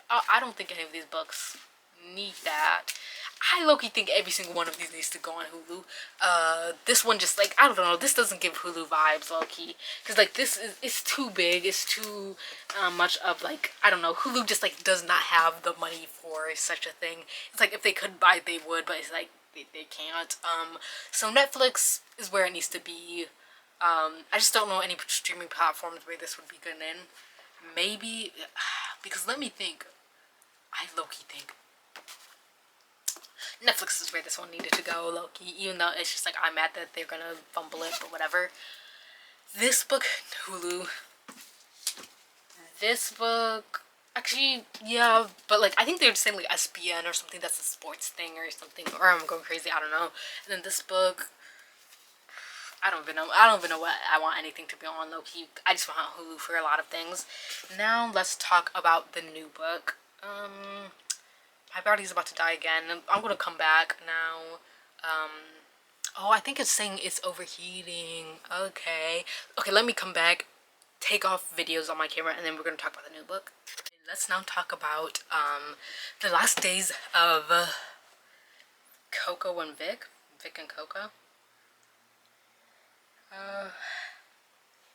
I don't think any of these books need that. I low-key think every single one of these needs to go on Hulu. This one just like, I don't know, this doesn't give Hulu vibes, low-key. Because like this is, it's too big, it's too much of like, I don't know, Hulu just like does not have the money for such a thing. It's like if they could buy it, they would, but it's like, they can't. So Netflix is where it needs to be. I just don't know any streaming platforms where this would be good in. Maybe, because let me think. I low-key think Netflix is where this one needed to go, low-key. Even though it's just like, I'm mad that they're gonna fumble it, but whatever. This book, Hulu. This book, actually, yeah, but like I think they're saying like SPN or something. That's a sports thing or something, or I'm going crazy, I don't know. And then this book, I don't even know what I want anything to be on, low-key. I just want Hulu for a lot of things. Now let's talk about the new book. My body's about to die again. I'm gonna come back now. Oh, I think it's saying it's overheating. Okay, let me come back, take off videos on my camera, and then we're gonna talk about the new book. Let's now talk about the last days of Coco and Vic and Coco.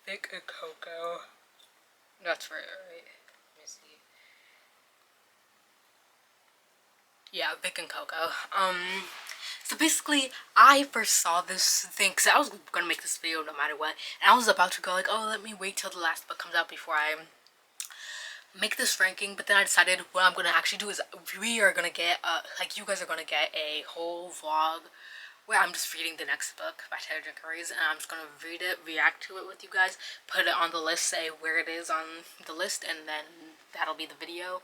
Vic and Coco. That's right. Let me see. Yeah, Vic and Coco. So basically, I first saw this thing because I was gonna make this video no matter what, and I was about to go like, oh, let me wait till the last book comes out before I make this ranking. But then I decided what I'm gonna actually do is we are gonna get like, you guys are gonna get a whole vlog where I'm just reading the next book by Taylor Jenkins Reid, and I'm just gonna read it, react to it with you guys, put it on the list, say where it is on the list, and then that'll be the video.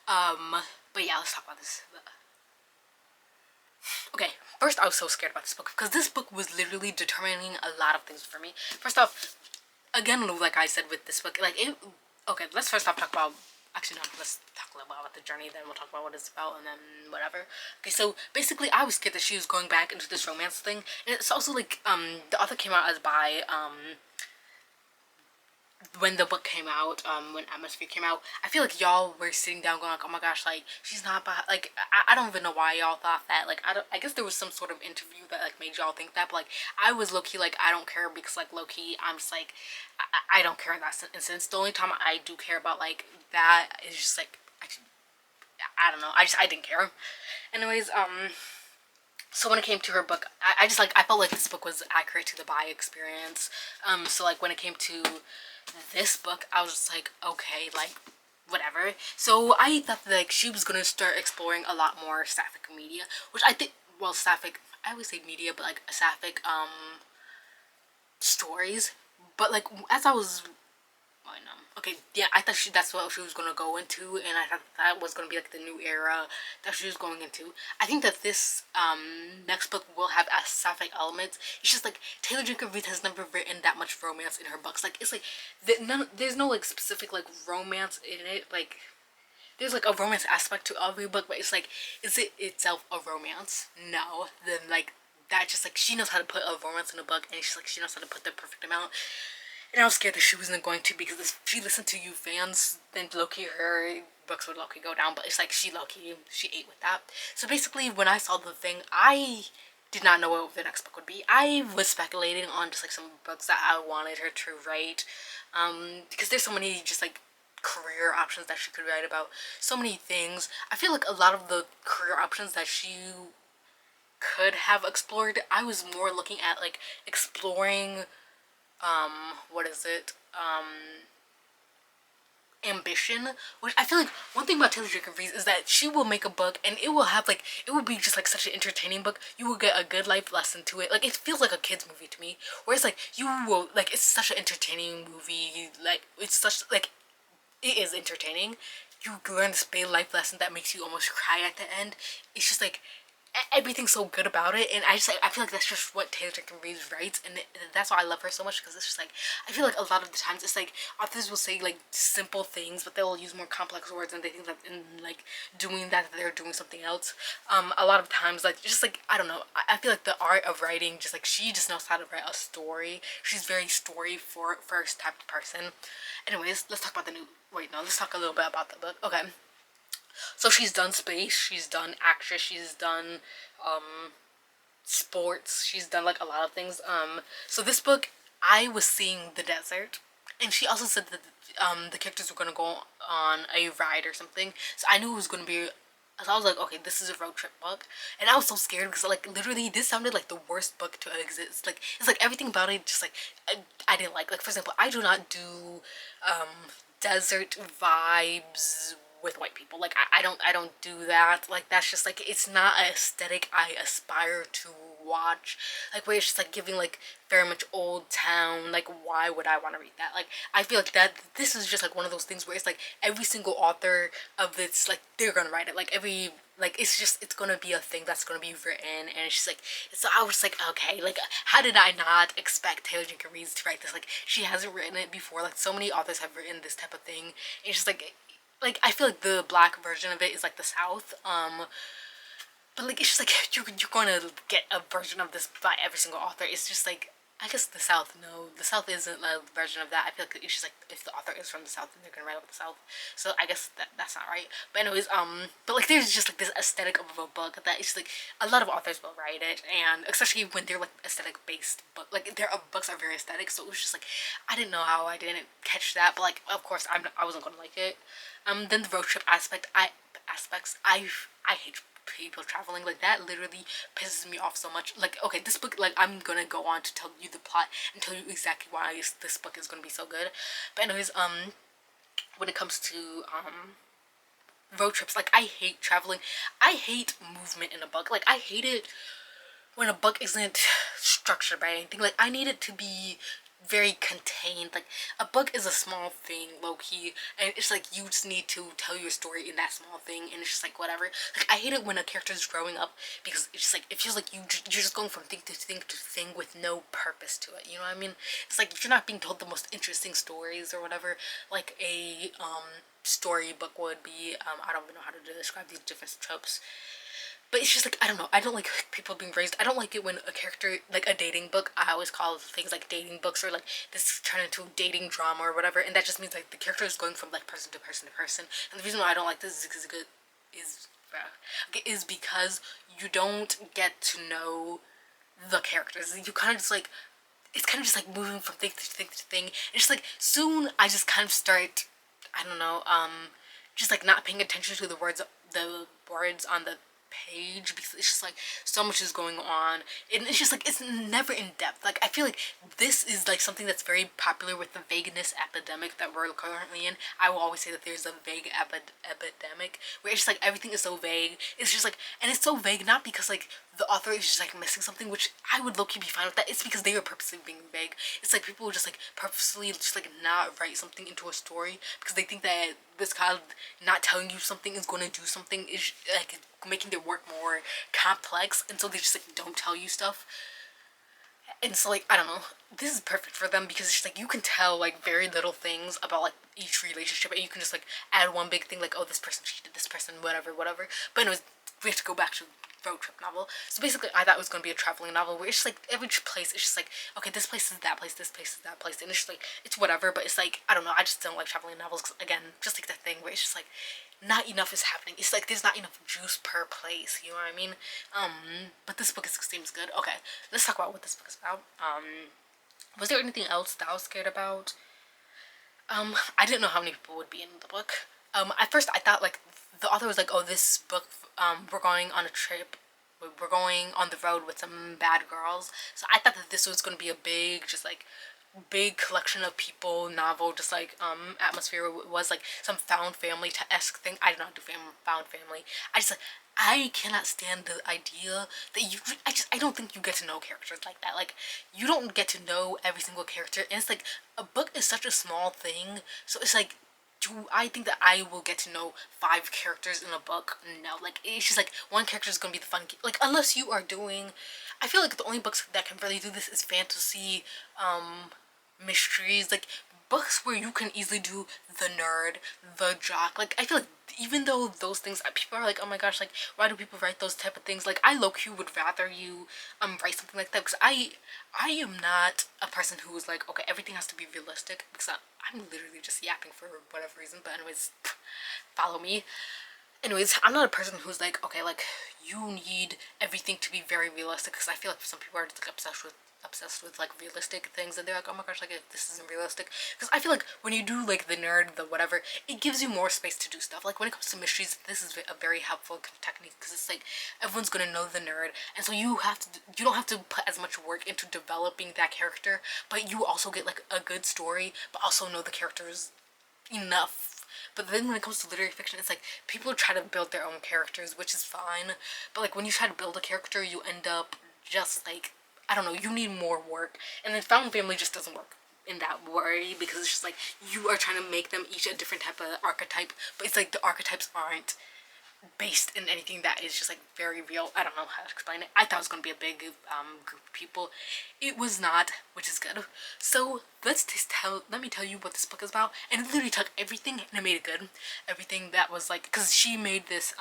But yeah, let's talk about this. Okay, first I was so scared about this book because this book was literally determining a lot of things for me. First off, again, like I said with this book, like it. Okay, let's first off talk about. Actually, no, let's talk a little bit about the journey. Then we'll talk about what it's about, and then whatever. Okay, so basically, I was scared that she was going back into this romance thing, and it's also like the author came out as bi. When the book came out, when Atmosphere came out, I feel like y'all were sitting down going like, oh my gosh, like, she's not bi. Like, I don't even know why y'all thought that. Like, I guess there was some sort of interview that like made y'all think that, but like, I was low-key like, I don't care, because like low-key I'm just like, I don't care in that instance. The only time I do care about like that is just like, actually, I don't know, I didn't care. Anyways, so when it came to her book, I just like, I felt like this book was accurate to the bi experience. So like when it came to this book, I was just like, okay, like, whatever. So I thought that like she was gonna start exploring a lot more sapphic media, which I think, well, sapphic, I always say media, but like sapphic stories. But like as I was, I know. Okay, yeah, I thought that's what she was gonna go into, and I thought that was gonna be like the new era that she was going into. I think that this next book will have a sapphic elements. It's just like Taylor Jenkins Reid has never written that much romance in her books. Like it's like there's no like specific like romance in it. Like there's like a romance aspect to every book, but it's like, is it itself a romance? No. Then like that, just like she knows how to put a romance in a book, and she's like, she knows how to put the perfect amount. And I was scared that she wasn't going to, because if she listened to you fans, then low-key her books would low-key go down. But it's like she low-key, she ate with that. So basically, when I saw the thing, I did not know what the next book would be. I was speculating on just like some books that I wanted her to write, because there's so many just like career options that she could write about. So many things. I feel like a lot of the career options that she could have explored, I was more looking at like exploring, what is it? Ambition, which I feel like one thing about Taylor Jenkins Reid is that she will make a book and it will have like, it will be just like such an entertaining book. You will get a good life lesson to it. Like, it feels like a kid's movie to me, whereas like you will like, it's such an entertaining movie. Like, it's such like, it is entertaining. You learn this big life lesson that makes you almost cry at the end. It's just like everything's so good about it, and I feel like that's just what Taylor Jenkins Reid writes, and that's why I love her so much, because it's just like, I feel like a lot of the times it's like authors will say like simple things, but they'll use more complex words, and they think that in like doing that they're doing something else. A lot of times, like, just like, I don't know, I feel like the art of writing, just like, she just knows how to write a story. She's very story for first type of person. Anyways, let's talk about the new, wait, no, let's talk a little bit about the book. Okay. So she's done space, she's done actress, she's done sports, she's done like a lot of things. So this book, I was seeing the desert, and she also said that the characters were gonna go on a ride or something. So I knew it was gonna be. So I was like, okay, this is a road trip book, and I was so scared because like literally this sounded like the worst book to exist. Like, it's like everything about it just like I didn't like. Like, for example, I do not do desert vibes with white people. Like, I don't do that. Like, that's just like, it's not an aesthetic I aspire to watch. Like, where it's just like giving like very much old town. Like, why would I want to read that? Like, I feel like that this is just like one of those things where it's like every single author of this, like, they're gonna write it. Like, every, like, it's just, it's gonna be a thing that's gonna be written, and it's just like, so I was just like, okay, like, how did I not expect Taylor Jenkins Reid to write this? Like, she hasn't written it before. Like, so many authors have written this type of thing, and it's just like I feel like the black version of it is like the South, but like, it's just like you're going to get a version of this by every single author. It's just like, I guess the South, no, the South isn't a version of that. I feel like it's just like, if the author is from the South, then they're gonna write about the South. So I guess that's not right. But anyways, but like, there's just like this aesthetic of a book that it's like a lot of authors will write it, and especially when they're like aesthetic based book, like their books are very aesthetic. So it was just like, I didn't know how I didn't catch that, but like, of course I wasn't gonna like it. Then the road trip aspects, I hate people traveling. Like, that literally pisses me off so much. Like, okay, this book, like, I'm gonna go on to tell you the plot and tell you exactly why this book is gonna be so good. But anyways, when it comes to road trips, like, I hate traveling. I hate movement in a book. Like, I hate it when a book isn't structured by anything. Like, I need it to be very contained. Like, a book is a small thing, low-key, and it's like, you just need to tell your story in that small thing, and it's just like, whatever. Like, I hate it when a character is growing up, because it's just like, it feels like you're just going from thing to thing to thing with no purpose to it, you know what I mean? It's like, you're not being told the most interesting stories or whatever, like a storybook would be. I don't even know how to describe these different tropes. But it's just like, I don't know, I don't like people being raised. I don't like it when a character, like a dating book, I always call things like dating books, or like this turn into a dating drama or whatever, and that just means like the character is going from like person to person to person. And the reason why I don't like this is because you don't get to know the characters. You kind of just like, it's kind of just like moving from thing to thing to thing. It's just like, soon I just kind of start, I don't know, just like not paying attention to the words on the page, because it's just like so much is going on, and it's just like, it's never in depth. Like, I feel like this is like something that's very popular with the vagueness epidemic that we're currently in. I will always say that there's a vague epidemic where it's just like everything is so vague. It's just like, and it's so vague not because like the author is just like missing something, which I would low-key be fine with that. It's because they are purposely being vague. It's like people would just like purposely just like not write something into a story because they think that this kind of not telling you something is going to do something, is like making their work more complex, and so they just like don't tell you stuff. And so like, I don't know, this is perfect for them because it's just like, you can tell like very little things about like each relationship, and you can just like add one big thing, like, oh, this person cheated, this person, whatever. But anyways, we have to go back to road trip novel. So basically I thought it was going to be a traveling novel where it's just like every place it's just like, okay, this place is that place, this place is that place, and it's just like, it's whatever. But it's like, I don't know, I just don't like traveling novels because, again, just like the thing where it's just like not enough is happening. It's like there's not enough juice per place, you know what I mean? But this book seems good. Okay, let's talk about what this book is about. Was there anything else that I was scared about? I didn't know how many people would be in the book. At first I thought like the author was like, oh, this book, we're going on a trip, we're going on the road with some bad girls. So I thought that this was going to be a big, just like, big collection of people novel, just like atmosphere. It was like some found family esque thing. I do not do found family. I cannot stand the idea that I don't think you get to know characters like that. Like, you don't get to know every single character, and it's like, a book is such a small thing, so it's like, do I think that I will get to know 5 characters in a book? No, like, it's just like, one character is gonna be the fun, like, unless you are doing, I feel like the only books that can really do this is fantasy, mysteries, like books where you can easily do the nerd, the jock. Like, I feel like even though those things, people are like, oh my gosh, like, why do people write those type of things? Like, I low-key would rather you write something like that, because I am not a person who is like, okay, everything has to be realistic, because I'm literally just yapping for whatever reason. But anyways, follow me. Anyways, I'm not a person who's like, okay, like, you need everything to be very realistic, because I feel like some people are just like obsessed with like realistic things, and they're like, oh my gosh, like, if this isn't realistic. Because I feel like when you do like the nerd, the whatever, it gives you more space to do stuff. Like, when it comes to mysteries, this is a very helpful technique, because it's like, everyone's gonna know the nerd, and so you don't have to put as much work into developing that character, but you also get like a good story, but also know the characters enough. But then when it comes to literary fiction, it's like, people try to build their own characters, which is fine, but like, when you try to build a character, you end up just like, I don't know, you need more work. And then found family just doesn't work in that way, because it's just like, you are trying to make them each a different type of archetype, but it's like the archetypes aren't based in anything that is just like very real. I don't know how to explain it. I thought it was going to be a big group of people. It was not, which is good. So let me tell you what this book is about. And it literally took everything and it made it good. Everything that was like, because she made this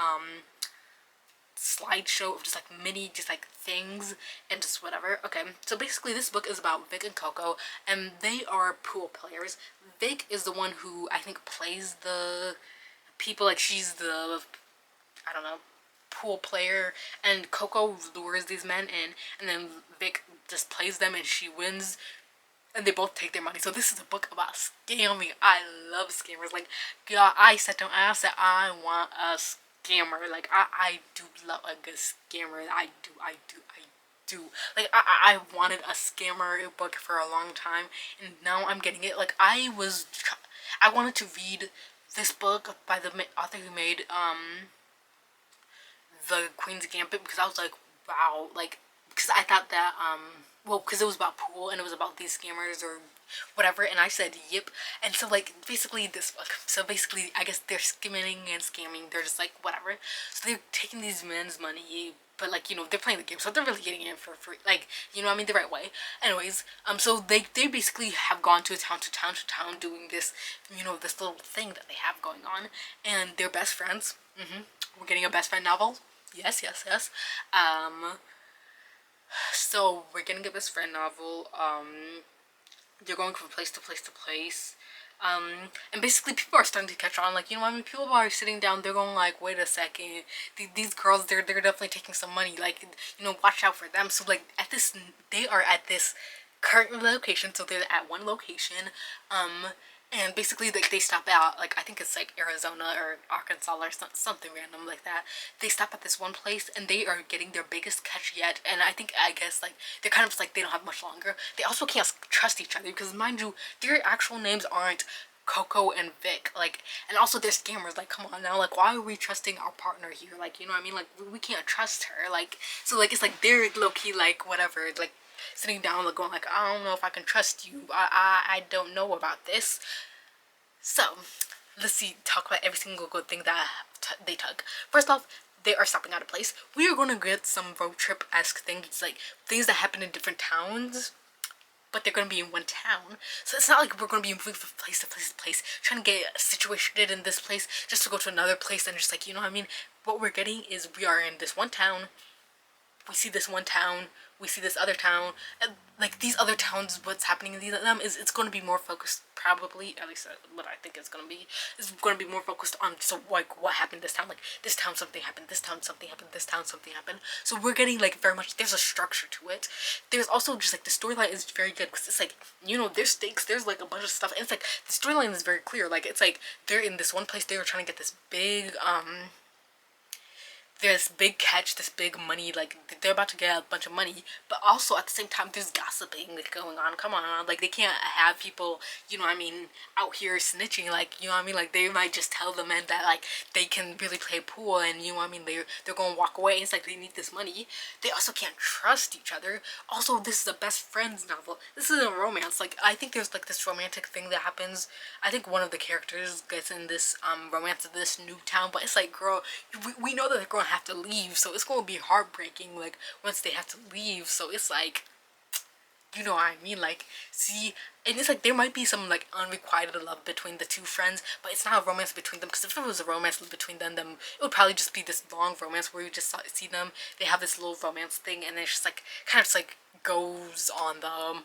slideshow of just like mini just like things and just whatever. Okay, so basically this book is about Vic and Coco, and they are pool players. Vic is the one who I think plays the people, like, she's the, I don't know, pool player, and Coco lures these men in, and then Vic just plays them and she wins, and they both take their money. So this is a book about scamming. I love scammers. Like, God, I sat down and I said, I want a scammer. Like, I do love a good scammer. I do. Like, I wanted a scammer book for a long time, and now I'm getting it. Like, I wanted to read this book by the author who made the Queen's Gambit, because I was like, wow, like, because I thought that well, because it was about pool and it was about these scammers or whatever, and I said yep. And so like, basically this book, so basically I guess they're skimming and scamming, they're just like whatever, so they're taking these men's money, but like, you know, they're playing the game, so they're really getting it for free, like, you know what I mean, the right way. Anyways, so they basically have gone to town doing this, you know, this little thing that they have going on, and they're best friends. We're getting a best friend novel. Yes. So we're getting a best friend novel. They're going from place to place to place. And basically people are starting to catch on, like, you know, I mean, people are sitting down, they're going like, wait a second, these girls, they're definitely taking some money, like, you know, watch out for them. So like, they are at this current location, so they're at one location, and basically, like, they stop out, like, I think it's like Arizona or Arkansas or something random like that. They stop at this one place and they are getting their biggest catch yet, and I guess like, they're kind of just like, they don't have much longer. They also can't trust each other, because mind you, their actual names aren't Coco and Vic, like, and also they're scammers. Like, come on now, like, why are we trusting our partner here? Like, you know what I mean, like, we can't trust her. Like, so like, it's like they're low-key like whatever, like sitting down, like, going like, I don't know if I can trust you, I don't know about this. So let's talk about every single good thing that they took. First off, they are stopping at a place. We are going to get some road trip-esque things, like things that happen in different towns, but they're going to be in one town. So it's not like we're going to be moving from place to place to place, trying to get situated in this place just to go to another place and just, like, you know what I mean? what we're getting is we are in this one town, we see this one town, we see this other town, and like these other towns, what's happening in these of them is it's going to be more focused, probably, at least what I think it's going to be, is going to be more focused on, so like what happened this town, like this town something happened, this town something happened, this town something happened. So we're getting like very much, there's a structure to it. There's also just like the storyline is very good because it's like, you know, there's stakes, there's like a bunch of stuff, and it's like the storyline is very clear. Like it's like they're in this one place, they were trying to get this big there's big catch, this big money, like they're about to get a bunch of money, but also at the same time there's gossiping like going on. Come on, like they can't have people, you know what I mean, out here snitching, like, you know what I mean, like they might just tell the men that like they can really play pool, and you know what I mean, they're gonna walk away. It's like they need this money. They also can't trust each other. Also, this is a best friends novel. This isn't a romance. Like I think there's like this romantic thing that happens. I think one of the characters gets in this romance of this new town, but it's like, girl, we know that they're going to have to leave, so it's going to be heartbreaking like once they have to leave. So it's like, you know what I mean, like, see, and it's like there might be some like unrequited love between the two friends, but it's not a romance between them, because if it was a romance between them, then it would probably just be this long romance where you just see them, they have this little romance thing, and then it's just like kind of just like goes on the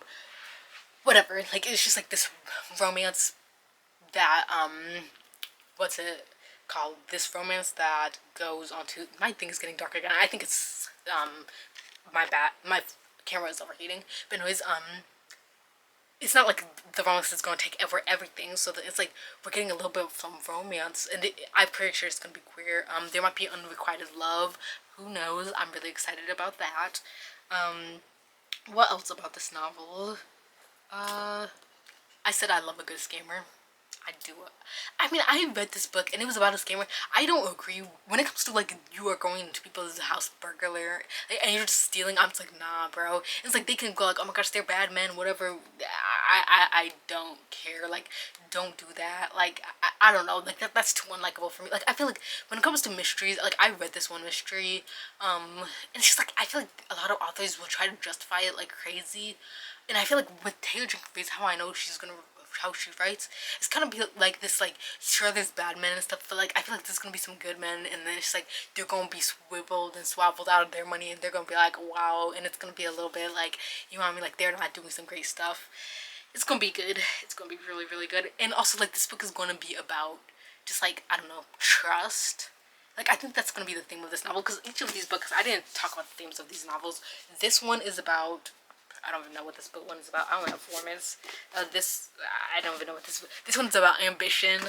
whatever, like it's just like this romance that what's it called, this romance that goes on to, my thing is getting dark again, I think it's my camera is overheating, but anyways, it's not like the romance is going to take everything, so that it's like we're getting a little bit from romance, and I'm pretty sure it's going to be queer. There might be unrequited love, who knows. I'm really excited about that. What else about this novel? I said I love a good scammer. I do. I mean, I read this book and it was about a scammer. I don't agree when it comes to like you are going into people's house burglar and you're just stealing. I'm just like, nah, bro. It's like they can go like, oh my gosh, they're bad men, whatever. I don't care. Like, don't do that. Like, I don't know. Like that's too unlikable for me. Like, I feel like when it comes to mysteries, like I read this one mystery, and it's just like I feel like a lot of authors will try to justify it like crazy, and I feel like with Taylor Jenkins Reid, how I know she's gonna, how she writes, it's kind of be like this, like, sure there's bad men and stuff, but like I feel like there's gonna be some good men, and then it's like they're gonna be swiveled and swaveled out of their money, and they're gonna be like, wow, and it's gonna be a little bit like, you know what I mean, like they're not doing some great stuff. It's gonna be good. It's gonna be really, really good. And also, like, this book is gonna be about just like, I don't know, trust. Like, I think that's gonna be the theme of this novel, because each of these books, I didn't talk about the themes of these novels. This one is about, I don't even know what this book one is about. I only have 4 minutes. I don't even know what this one's about ambition.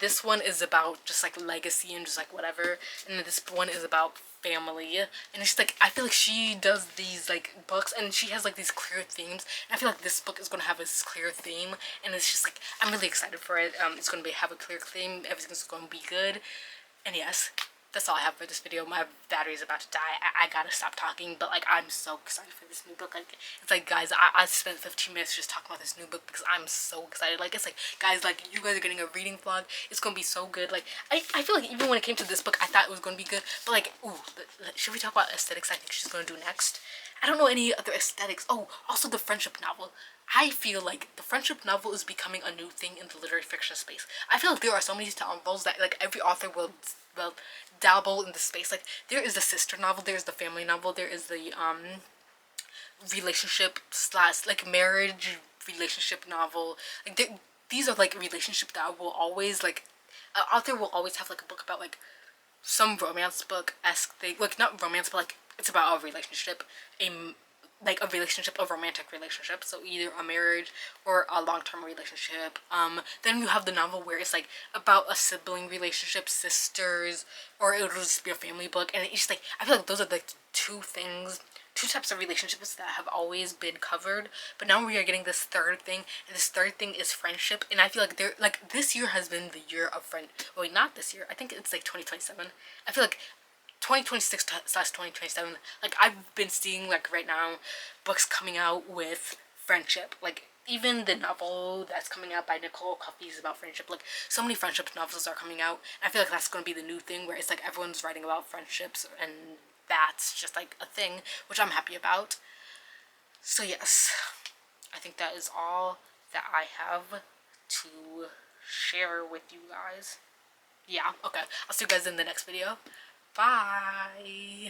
This one is about just like legacy and just like whatever. And then this one is about family. And it's just like, I feel like she does these like books and she has like these clear themes. And I feel like this book is going to have this clear theme. And it's just like, I'm really excited for it. It's going to have a clear theme. Everything's going to be good. And yes, that's all I have for this video. My battery's about to die. I gotta stop talking, but like I'm so excited for this new book. Like, it's like, guys, I spent 15 minutes just talking about this new book because I'm so excited. Like, it's like, guys, like, you guys are getting a reading vlog. It's gonna be so good. Like, I feel like even when it came to this book, I thought it was gonna be good, but like, ooh, should we talk about aesthetics? I think she's gonna do next. I don't know any other aesthetics. Oh, also the friendship novel. I feel like the friendship novel is becoming a new thing in the literary fiction space. I feel like there are so many novels that like every author will dabble in the space. Like, there is the sister novel, there's the family novel, there is the relationship slash like marriage relationship novel. Like, these are like relationships that will always like, an author will always have like a book about like some romance book-esque thing, like not romance, but like it's about a relationship, like a relationship, a romantic relationship, so either a marriage or a long-term relationship. Then you have the novel where it's like about a sibling relationship, sisters, or it'll just be a family book, and it's just like, I feel like those are like two types of relationships that have always been covered, but now we are getting this third thing, and this third thing is friendship. And I feel like this year has been the year of wait, not this year, I think it's like 2027. I feel like 2026 slash 2027, like I've been seeing like right now books coming out with friendship, like even the novel that's coming out by Nicole Coffey is about friendship. Like, so many friendship novels are coming out, and I feel like that's going to be the new thing where it's like everyone's writing about friendships, and that's just like a thing, which I'm happy about. So yes, I think that is all that I have to share with you guys. Yeah, okay, I'll see you guys in the next video. Bye.